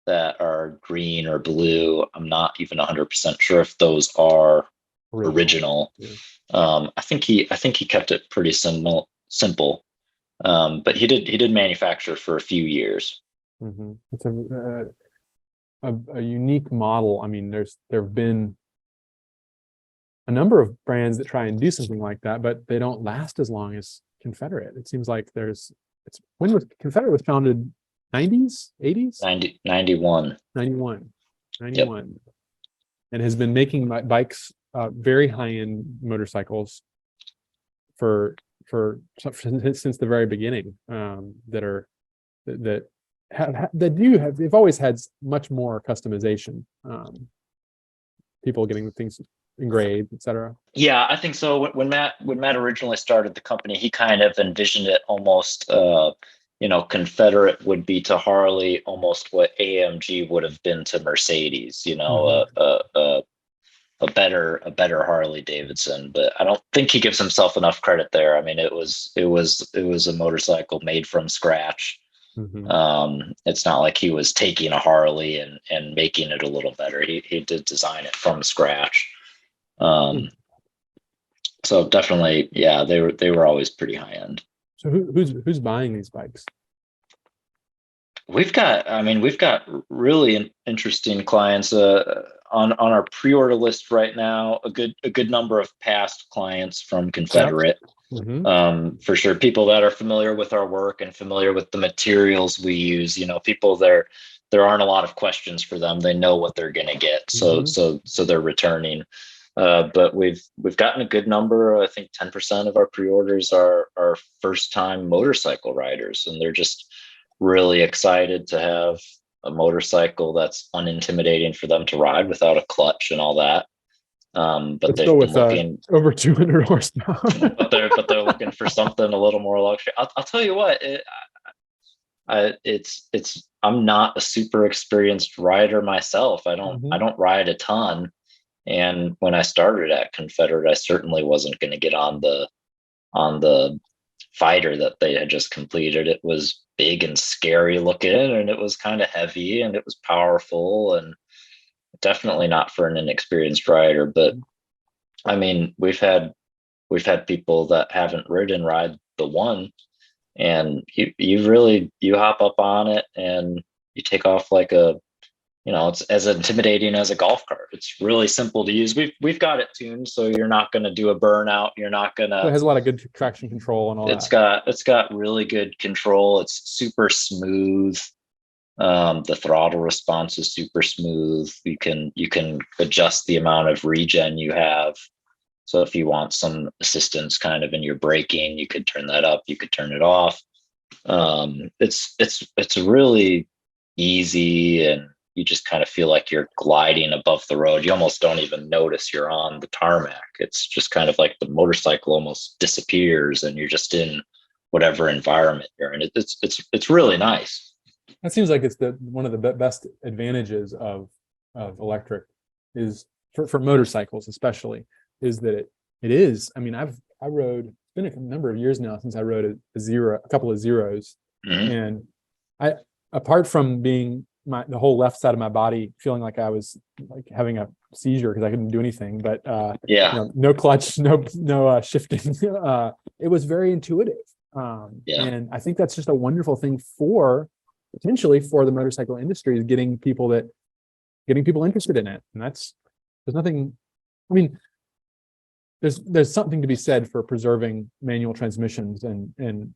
that are green or blue. I'm not even 100% sure if those are original. Yeah. I think he kept it pretty simple. But he did manufacture for a few years.
Mm-hmm. It's a unique model. I mean, there have been a number of brands that try and do something like that, but they don't last as long as Confederate. It seems like when was Confederate was founded? 90s, 80s?
91.
Yep. And has been making bikes, very high-end motorcycles since the very beginning, they've always had much more customization, people getting things engraved, etc.
Yeah, I think so. When Matt originally started the company, he kind of envisioned it almost, Confederate would be to Harley almost what AMG would have been to Mercedes, mm-hmm. a better Harley Davidson. But I don't think he gives himself enough credit there. I mean, it was a motorcycle made from scratch. Mm-hmm. It's not like he was taking a Harley and making it a little better. He did design it from scratch. So definitely, yeah, they were always pretty high end.
So who's buying these bikes?
We've got really interesting clients on our pre-order list right now. A good number of past clients from Confederate. Mm-hmm. For sure, people that are familiar with our work and familiar with the materials we use. People there aren't a lot of questions for them. They know what they're going to get, so they're returning. But we've gotten a good number. I think 10% of our pre-orders are first-time motorcycle riders, and they're just really excited to have a motorcycle that's unintimidating for them to ride without a clutch and all that. But
still
they've been
with
looking
over 200 horsepower.
but they're looking for something a little more luxury. I'll tell you what, I'm not a super experienced rider myself. I don't ride a ton. And when I started at Confederate, I certainly wasn't going to get on the fighter that they had just completed. It was big and scary looking, and it was kind of heavy, and it was powerful, and definitely not for an inexperienced rider. But I mean, we've had people that haven't ridden ride the one, and you hop up on it and you take off like it's as intimidating as a golf cart. It's really simple to use. We've got it tuned so you're not going to do a burnout. You're not going to.
It has a lot of good traction control and all
it's
that.
It's got really good control. It's super smooth. The throttle response is super smooth. You can adjust the amount of regen you have. So if you want some assistance kind of in your braking, you could turn that up, you could turn it off. It's really easy, and you just kind of feel like you're gliding above the road. You almost don't even notice you're on the tarmac. It's just kind of like the motorcycle almost disappears and you're just in whatever environment you're in. It's really nice.
That seems like it's one of the best advantages of electric is for motorcycles especially, is that it is. I mean, I rode. It's been a number of years now since I rode a couple of zeros, and apart from being the whole left side of my body feeling like I was like having a seizure because I couldn't do anything, but no clutch, no shifting. It was very intuitive, and I think that's just a wonderful thing potentially for the motorcycle industry, is getting people interested in it. And there's nothing. I mean, there's something to be said for preserving manual transmissions, and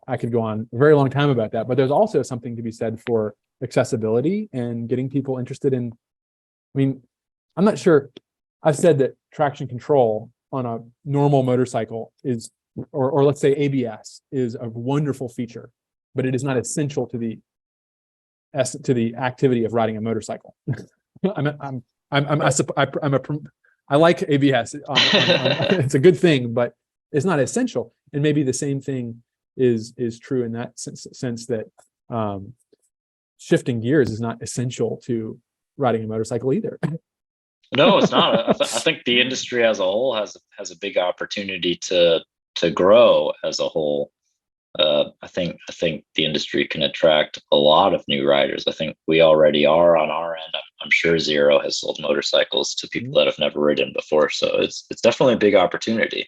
I could go on a very long time about that, but there's also something to be said for accessibility and getting people interested in. I mean, I'm not sure. I've said that traction control on a normal motorcycle is, or let's say ABS, is a wonderful feature, but it is not essential to the activity of riding a motorcycle. I like ABS. It's a good thing, but it's not essential. And maybe the same thing is true in that sense that shifting gears is not essential to riding a motorcycle either.
No, it's not. I think the industry as a whole has a big opportunity to grow as a whole. I think the industry can attract a lot of new riders. I think we already are on our end. I'm sure Zero has sold motorcycles to people that have never ridden before. So it's definitely a big opportunity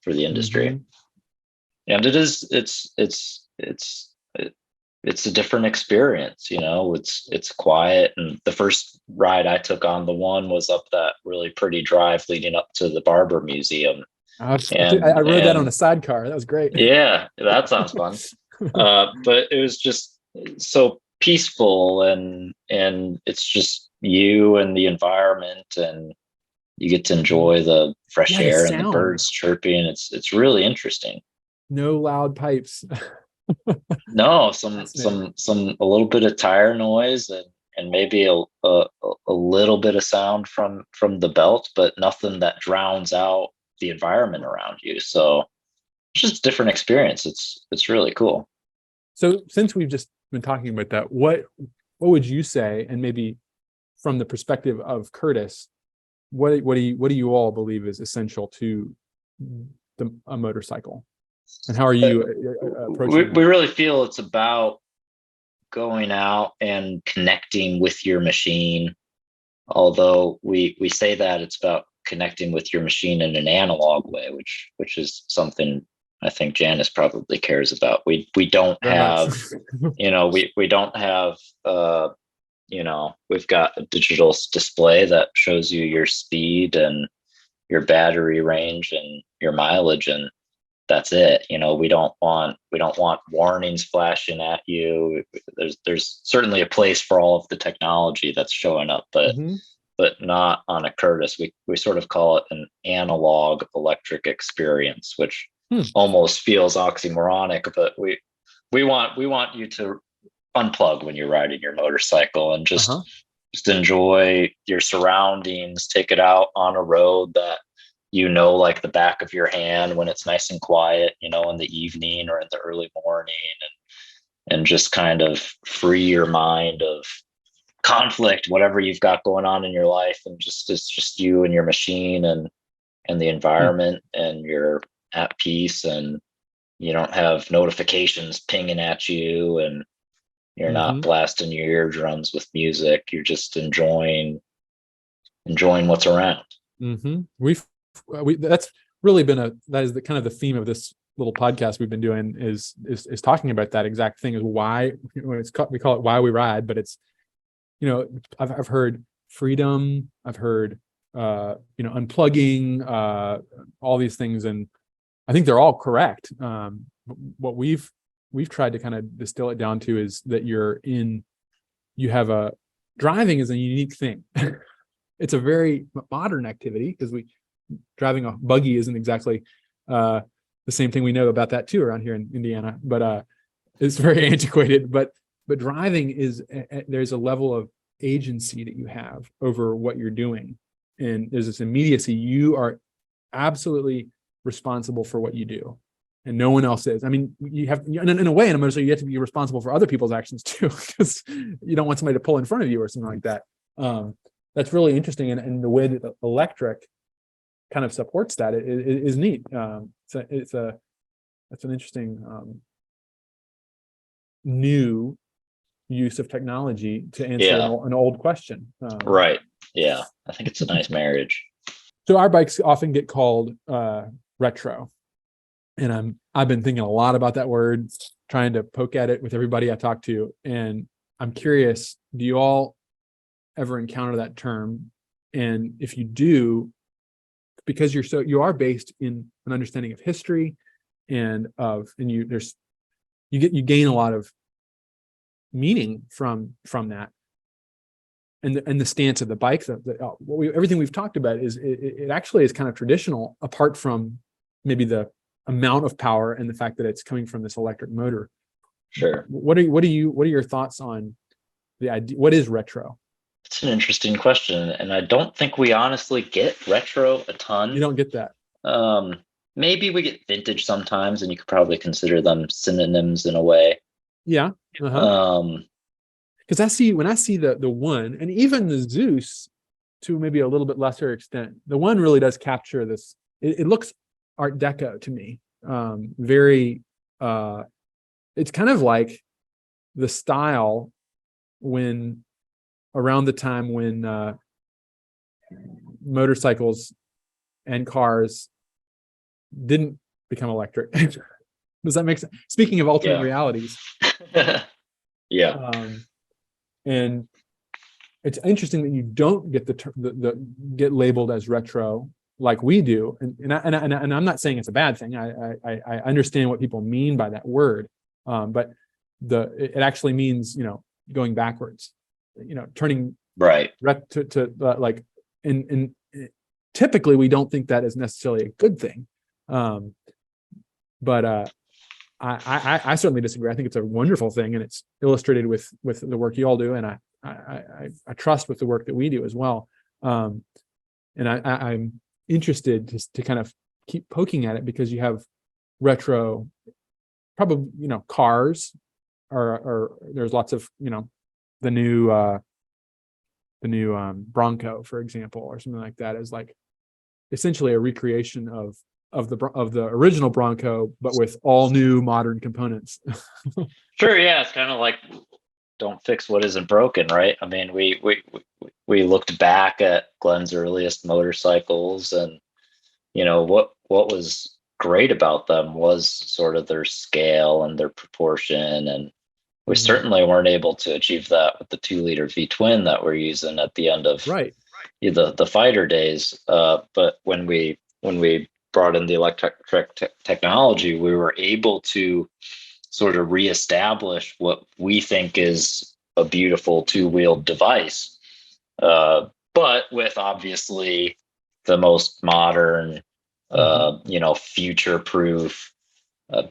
for the industry. And it's a different experience. It's quiet. And the first ride I took on the one was up that really pretty drive leading up to the Barber Museum.
I rode that on a sidecar. That was great.
Yeah, that sounds fun. But it was just so peaceful, and it's just you and the environment, and you get to enjoy the fresh air and the birds chirping. It's really interesting.
No loud pipes.
No, some a little bit of tire noise, and maybe a little bit of sound from the belt, but nothing that drowns out the environment around you. So it's just a different experience. It's really cool.
So since we've just been talking about that, what would you say, and maybe from the perspective of Curtis, what do you all believe is essential to a motorcycle, and how are you approaching
we really feel it's about going out and connecting with your machine, although we say that it's about connecting with your machine in an analog way, which is something I think Janus probably cares about. We don't have, we don't have, we've got a digital display that shows you your speed and your battery range and your mileage, and that's it. We don't want warnings flashing at you. There's certainly a place for all of the technology that's showing up, but not on a Curtis. We sort of call it an analog electric experience, which almost feels oxymoronic, but we want you to unplug when you're riding your motorcycle and just just enjoy your surroundings, take it out on a road that like the back of your hand when it's nice and quiet, in the evening or in the early morning, and just kind of free your mind of conflict, whatever you've got going on in your life, and it's just you and your machine and the environment, and you're at peace, and you don't have notifications pinging at you, and you're not blasting your eardrums with music. You're just enjoying what's around.
That's really been that is the kind of the theme of this little podcast we've been doing is talking about that exact thing, is why we call it Why We Ride, but it's, I've heard freedom, I've heard unplugging, all these things, and I think they're all correct. What we've tried to kind of distill it down to is that driving is a unique thing. It's a very modern activity, because driving a buggy isn't exactly the same thing. We know about that too around here in Indiana, but it's very antiquated. But driving there's a level of agency that you have over what you're doing, and there's this immediacy. You are absolutely responsible for what you do, and no one else is. I mean, you have, in a way, in a motorcycle, you have to be responsible for other people's actions too, because you don't want somebody to pull in front of you or something like that. That's really interesting, and the way that the electric kind of supports that is neat. That's an interesting new use of technology to answer an old question.
Right. Yeah, I think it's a nice marriage.
So our bikes often get called retro, and I've been thinking a lot about that word, trying to poke at it with everybody I talk to, and I'm curious, do you all ever encounter that term? And if you do, because you are based in an understanding of history you gain a lot of meaning from that, and the stance of the bike, everything we've talked about it actually is kind of traditional, apart from maybe the amount of power and the fact that it's coming from this electric motor.
Sure.
What are your thoughts on the idea? What is retro?
It's an interesting question, and I don't think we honestly get retro a ton.
You don't get that.
Maybe we get vintage sometimes, and you could probably consider them synonyms in a way.
Yeah. Because when I see the one, and even the Zeus to maybe a little bit lesser extent, the one really does capture this. It looks Art Deco to me. Very. It's kind of like the style around the time when motorcycles and cars didn't become electric. Does that make sense? Speaking of alternate realities.
Yeah.
And it's interesting that you don't get get labeled as retro like we do. And I'm not saying it's a bad thing. I understand what people mean by that word. But it actually means, going backwards. Turning
right
to like, and typically we don't think that is necessarily a good thing, but I certainly disagree. I think it's a wonderful thing, and it's illustrated with the work you all do, and I trust with the work that we do as well. And I'm interested to kind of keep poking at it, because you have retro, probably cars, or there's lots of the new Bronco, for example, or something like that, is like essentially a recreation of the original Bronco, but with all new modern components.
Sure, yeah, it's kind of like don't fix what isn't broken, right? I mean, we looked back at Glenn's earliest motorcycles, and what was great about them was sort of their scale and their proportion, and we certainly weren't able to achieve that with the 2-liter V-twin that we're using at the end of the fighter days. But when we brought in the electric technology, we were able to sort of reestablish what we think is a beautiful 2-wheeled device, but with obviously the most modern, future-proof,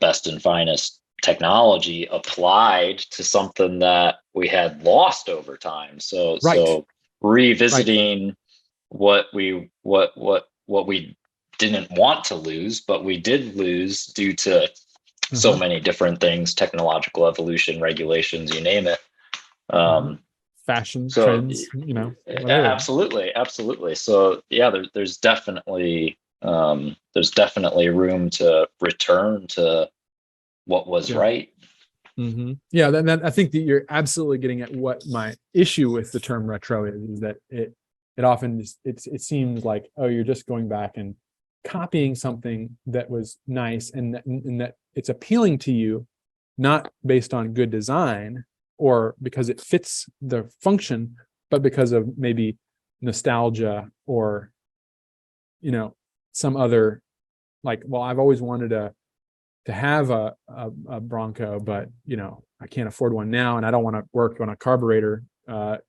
best and finest technology applied to something that we had lost over time. So
Right.
so revisiting what we didn't want to lose, but we did lose due to so many different things, technological evolution, regulations, you name it.
Fashion
So
trends, whatever.
absolutely. So yeah, there's definitely room to return to what was right.
Yeah, that I think that you're absolutely getting at what my issue with the term retro is that it often it seems like, oh, you're just going back and copying something that was nice and that it's appealing to you, not based on good design or because it fits the function, but because of maybe nostalgia or some other, like, well, I've always wanted to have a Bronco, but I can't afford one now, and I don't want to work on a carburetor. That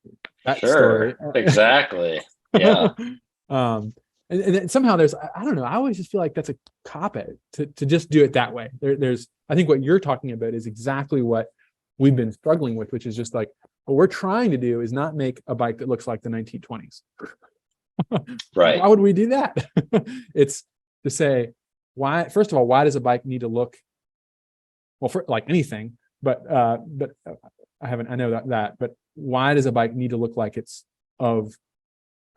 story.
Exactly. Yeah.
And somehow there's, I don't know, I always just feel like that's a cop-out to just do it that way. There's, I think what you're talking about is exactly what we've been struggling with, which is just like, what we're trying to do is not make a bike that looks like the 1920s.
Right.
Why would we do that? It's to say, why, first of all, why does a bike need to look, well, for like anything, but I know that, but why does a bike need to look like it's of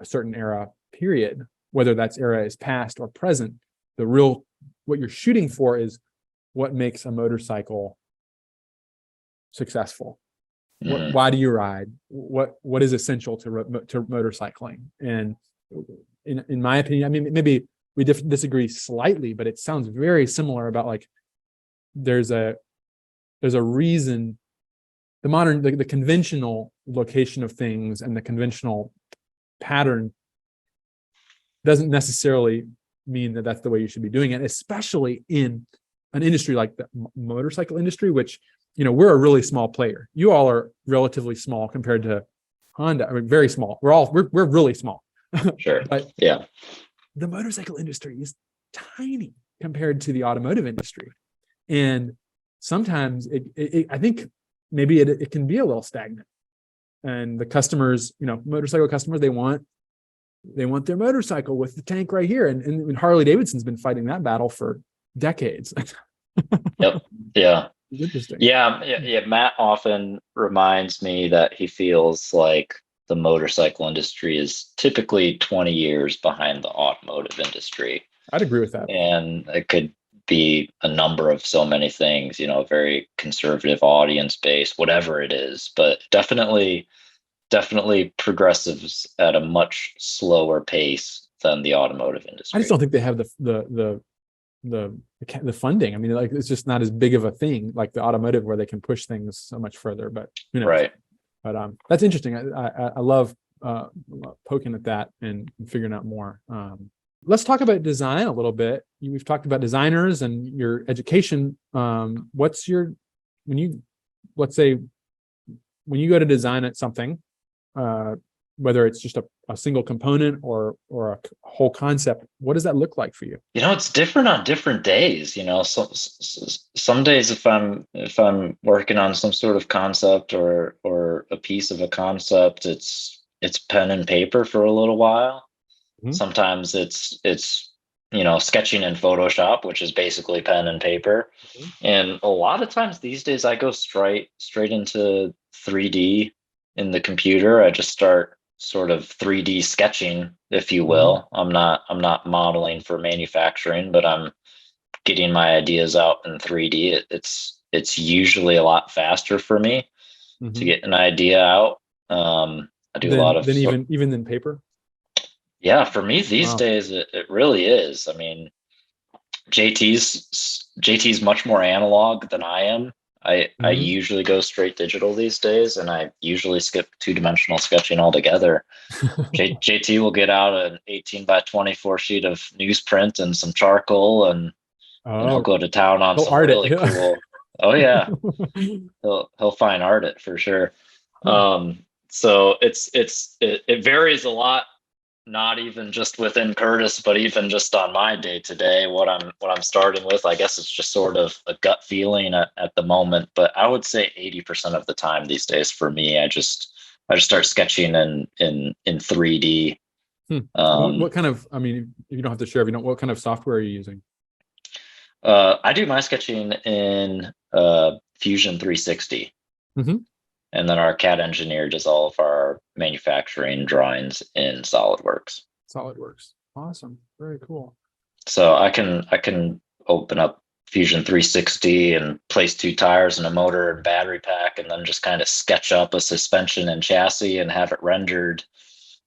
a certain era period, whether that's era is past or present? What you're shooting for is what makes a motorcycle successful. Why do you ride? What is essential to motorcycling? And in my opinion, I mean, maybe we disagree slightly, but it sounds very similar about like there's a reason the conventional location of things and the conventional pattern doesn't necessarily mean that that's the way you should be doing it, especially in an industry like the motorcycle industry, which, we're a really small player. You all are relatively small compared to Honda. I mean, very small. We're really small.
Sure.
But
yeah,
the motorcycle industry is tiny compared to the automotive industry. And sometimes I think maybe it can be a little stagnant. And the customers, motorcycle customers, they want their motorcycle with the tank right here. And Harley Davidson's been fighting that battle for decades.
Yep. Yeah.
It's interesting.
Yeah. Matt often reminds me that he feels like the motorcycle industry is typically 20 years behind the automotive industry.
I'd agree with that.
And it could be a number of so many things, very conservative audience base, whatever it is, but definitely progressives at a much slower pace than the automotive industry.
I just don't think they have the funding. I mean, like, it's just not as big of a thing like the automotive where they can push things so much further, but
right.
But that's interesting. I love poking at that and figuring out more. Let's talk about design a little bit. We've talked about designers and your education. Let's say when you go to design at something, whether it's just a single component or a whole concept, what does that look like for you?
It's different on different days. So some days if I'm working on some sort of concept or a piece of a concept, it's pen and paper for a little while. Mm-hmm. Sometimes it's sketching in Photoshop, which is basically pen and paper. Mm-hmm. And a lot of times these days I go straight into 3D in the computer. I just start sort of 3D sketching, if you will. Mm-hmm. I'm not modeling for manufacturing, but I'm getting my ideas out in 3D. It's usually a lot faster for me to get an idea out. I do a lot of
even than paper.
Yeah, for me these days it really is. I mean, JT's much more analog than I am. I usually go straight digital these days, and I usually skip two-dimensional sketching altogether. JT will get out an 18 by 24 sheet of newsprint and some charcoal, and he'll go to town on some really cool. Oh yeah, he'll fine art it for sure. So it varies a lot not even just within Curtis, but even just on my day to day, what I'm starting with, I guess it's just sort of a gut feeling at the moment. But I would say 80% of the time these days for me, I just start sketching in 3D.
What kind of, I mean, you don't have to share if you don't, what kind of software are you using?
I do my sketching in Fusion 360. And then our CAD engineer does all of our manufacturing drawings in SolidWorks.
SolidWorks. Awesome. Very cool.
So I can open up Fusion 360 and place 2 tires and a motor and battery pack, and then just kind of sketch up a suspension and chassis and have it rendered.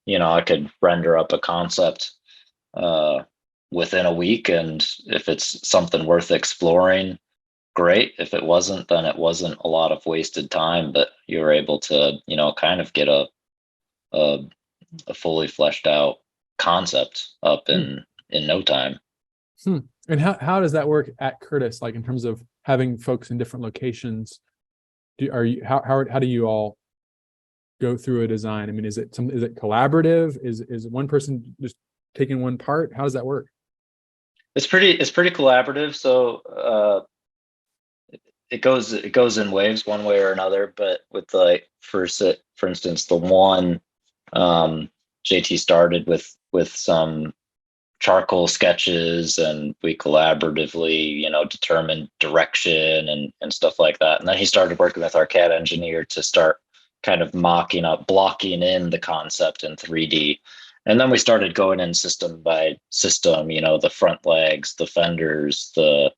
I could render up a concept within a week, and if it's something worth exploring, great. If it wasn't, then it wasn't a lot of wasted time, but you were able to, kind of get a fully fleshed out concept up in no time.
And how does that work at Curtis? Like in terms of having folks in different locations, how do you all go through a design? I mean, is it collaborative? Is one person just taking one part? How does that work?
It's pretty collaborative. So it goes in waves one way or another, but with for instance, the one JT started with some charcoal sketches, and we collaboratively, determined direction and stuff like that. And then he started working with our CAD engineer to start kind of blocking in the concept in 3D. And then we started going in system by system, the front legs, the fenders, the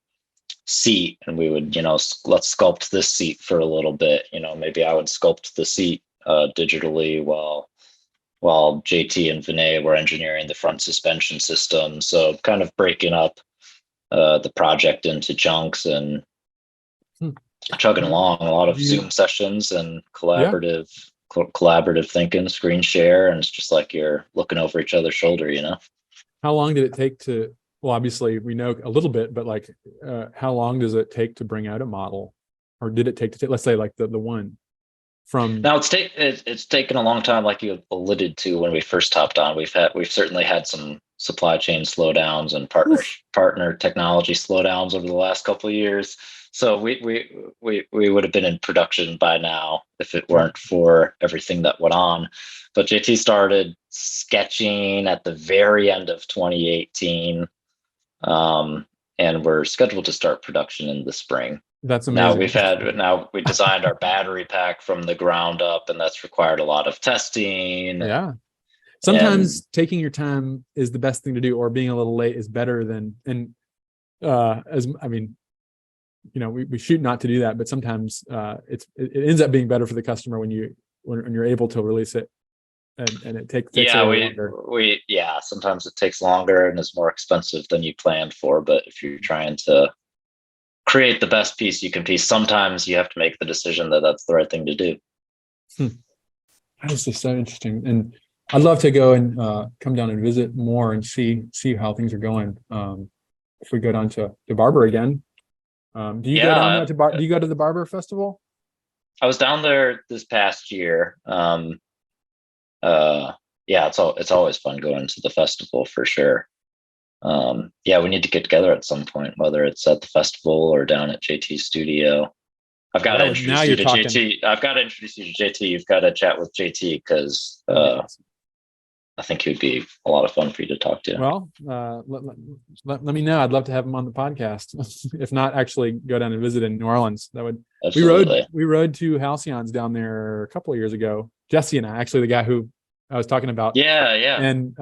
seat, and we would, let's sculpt this seat for a little bit. Maybe I would sculpt the seat digitally while JT and Vinay were engineering the front suspension system. So kind of breaking up the project into chunks and chugging along. A lot of Zoom sessions and collaborative thinking, screen share, and it's just like you're looking over each other's shoulder.
How long did it take to? Well, obviously we know a little bit, but like, how long does it take to bring out a model, or did it take let's say like the one from? Now
it's taken a long time, like you alluded to when we first hopped on. We've certainly had some supply chain slowdowns and partner technology slowdowns over the last couple of years. So we would have been in production by now if it weren't for everything that went on. But JT started sketching at the very end of 2018. And we're scheduled to start production in the spring.
That's amazing.
We designed our battery pack from the ground up, and that's required a lot of testing.
Yeah. Sometimes taking your time is the best thing to do, or being a little late is better than, we shoot not to do that, but sometimes it ends up being better for the customer when you're able to release it. And it takes a little longer.
Sometimes it takes longer and is more expensive than you planned for. But if you're trying to create the best piece you can sometimes you have to make the decision that that's the right thing to do.
That is just so interesting. And I'd love to go and come down and visit more and see how things are going. If we go down to Barber again, do you go to the Barber Festival?
I was down there this past year. It's always fun going to the festival for sure. We need to get together at some point, whether it's at the festival or down at JT's studio. I've got to introduce you to JT. I've got to introduce you to JT. You've got to chat with JT because I think he would be a lot of fun for you to talk to.
Well, let me know. I'd love to have him on the podcast. If not, actually go down and visit in New Orleans. That would.
Absolutely.
We rode to Halcyon's down there a couple of years ago. Jesse and I, actually, the guy who I was talking about.
Yeah.
And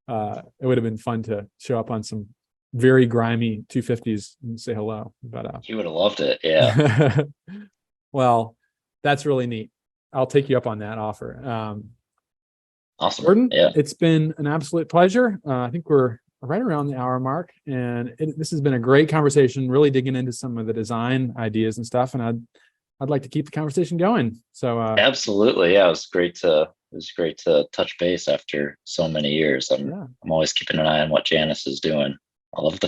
it would have been fun to show up on some very grimy 250s and say hello. But
he would have loved it. Yeah.
Well, that's really neat. I'll take you up on that offer.
Awesome.
Gordon, it's been an absolute pleasure. I think we're right around the hour mark, and this has been a great conversation, really digging into some of the design ideas and stuff. And I'd like to keep the conversation going. So
absolutely. Yeah. It was great to touch base after so many years. I'm always keeping an eye on what Janus is doing. I love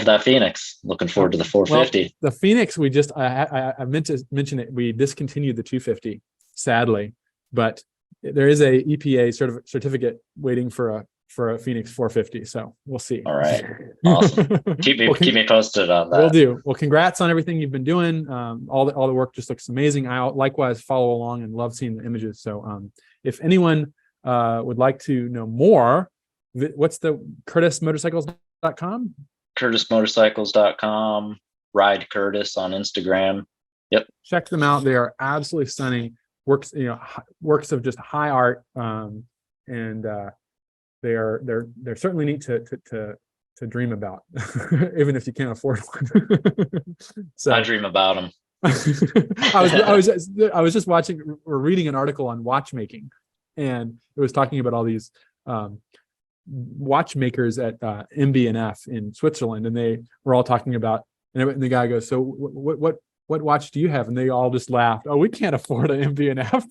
that Phoenix. Looking forward to the 450.
Well, the Phoenix, I meant to mention it. We discontinued the 250, sadly, but there is a EPA certificate waiting for a Phoenix 450. So we'll see.
All right. Awesome. Keep me posted on that.
Will do. Well, congrats on everything you've been doing. All the work just looks amazing. I likewise follow along and love seeing the images. So if anyone would like to know more, what's the CurtisMotorcycles.com?
CurtisMotorcycles.com. Ride Curtis on Instagram. Yep.
Check them out. They are absolutely stunning works. Works of just high art, and they're certainly neat to dream about, even if you can't afford one. So
I dream about them.
I was just watching or reading an article on watchmaking, and it was talking about all these watchmakers at MB&F in Switzerland, and they were all talking about. And the guy goes, "So what watch do you have?" And they all just laughed. "Oh, we can't afford an MB&F."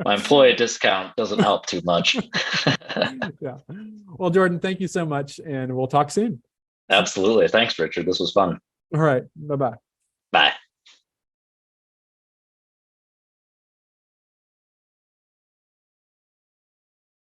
My employee discount doesn't help too much.
Yeah. Well, Jordan, thank you so much, and we'll talk soon.
Absolutely. Thanks, Richard. This was fun.
All right. Bye-bye.
Bye.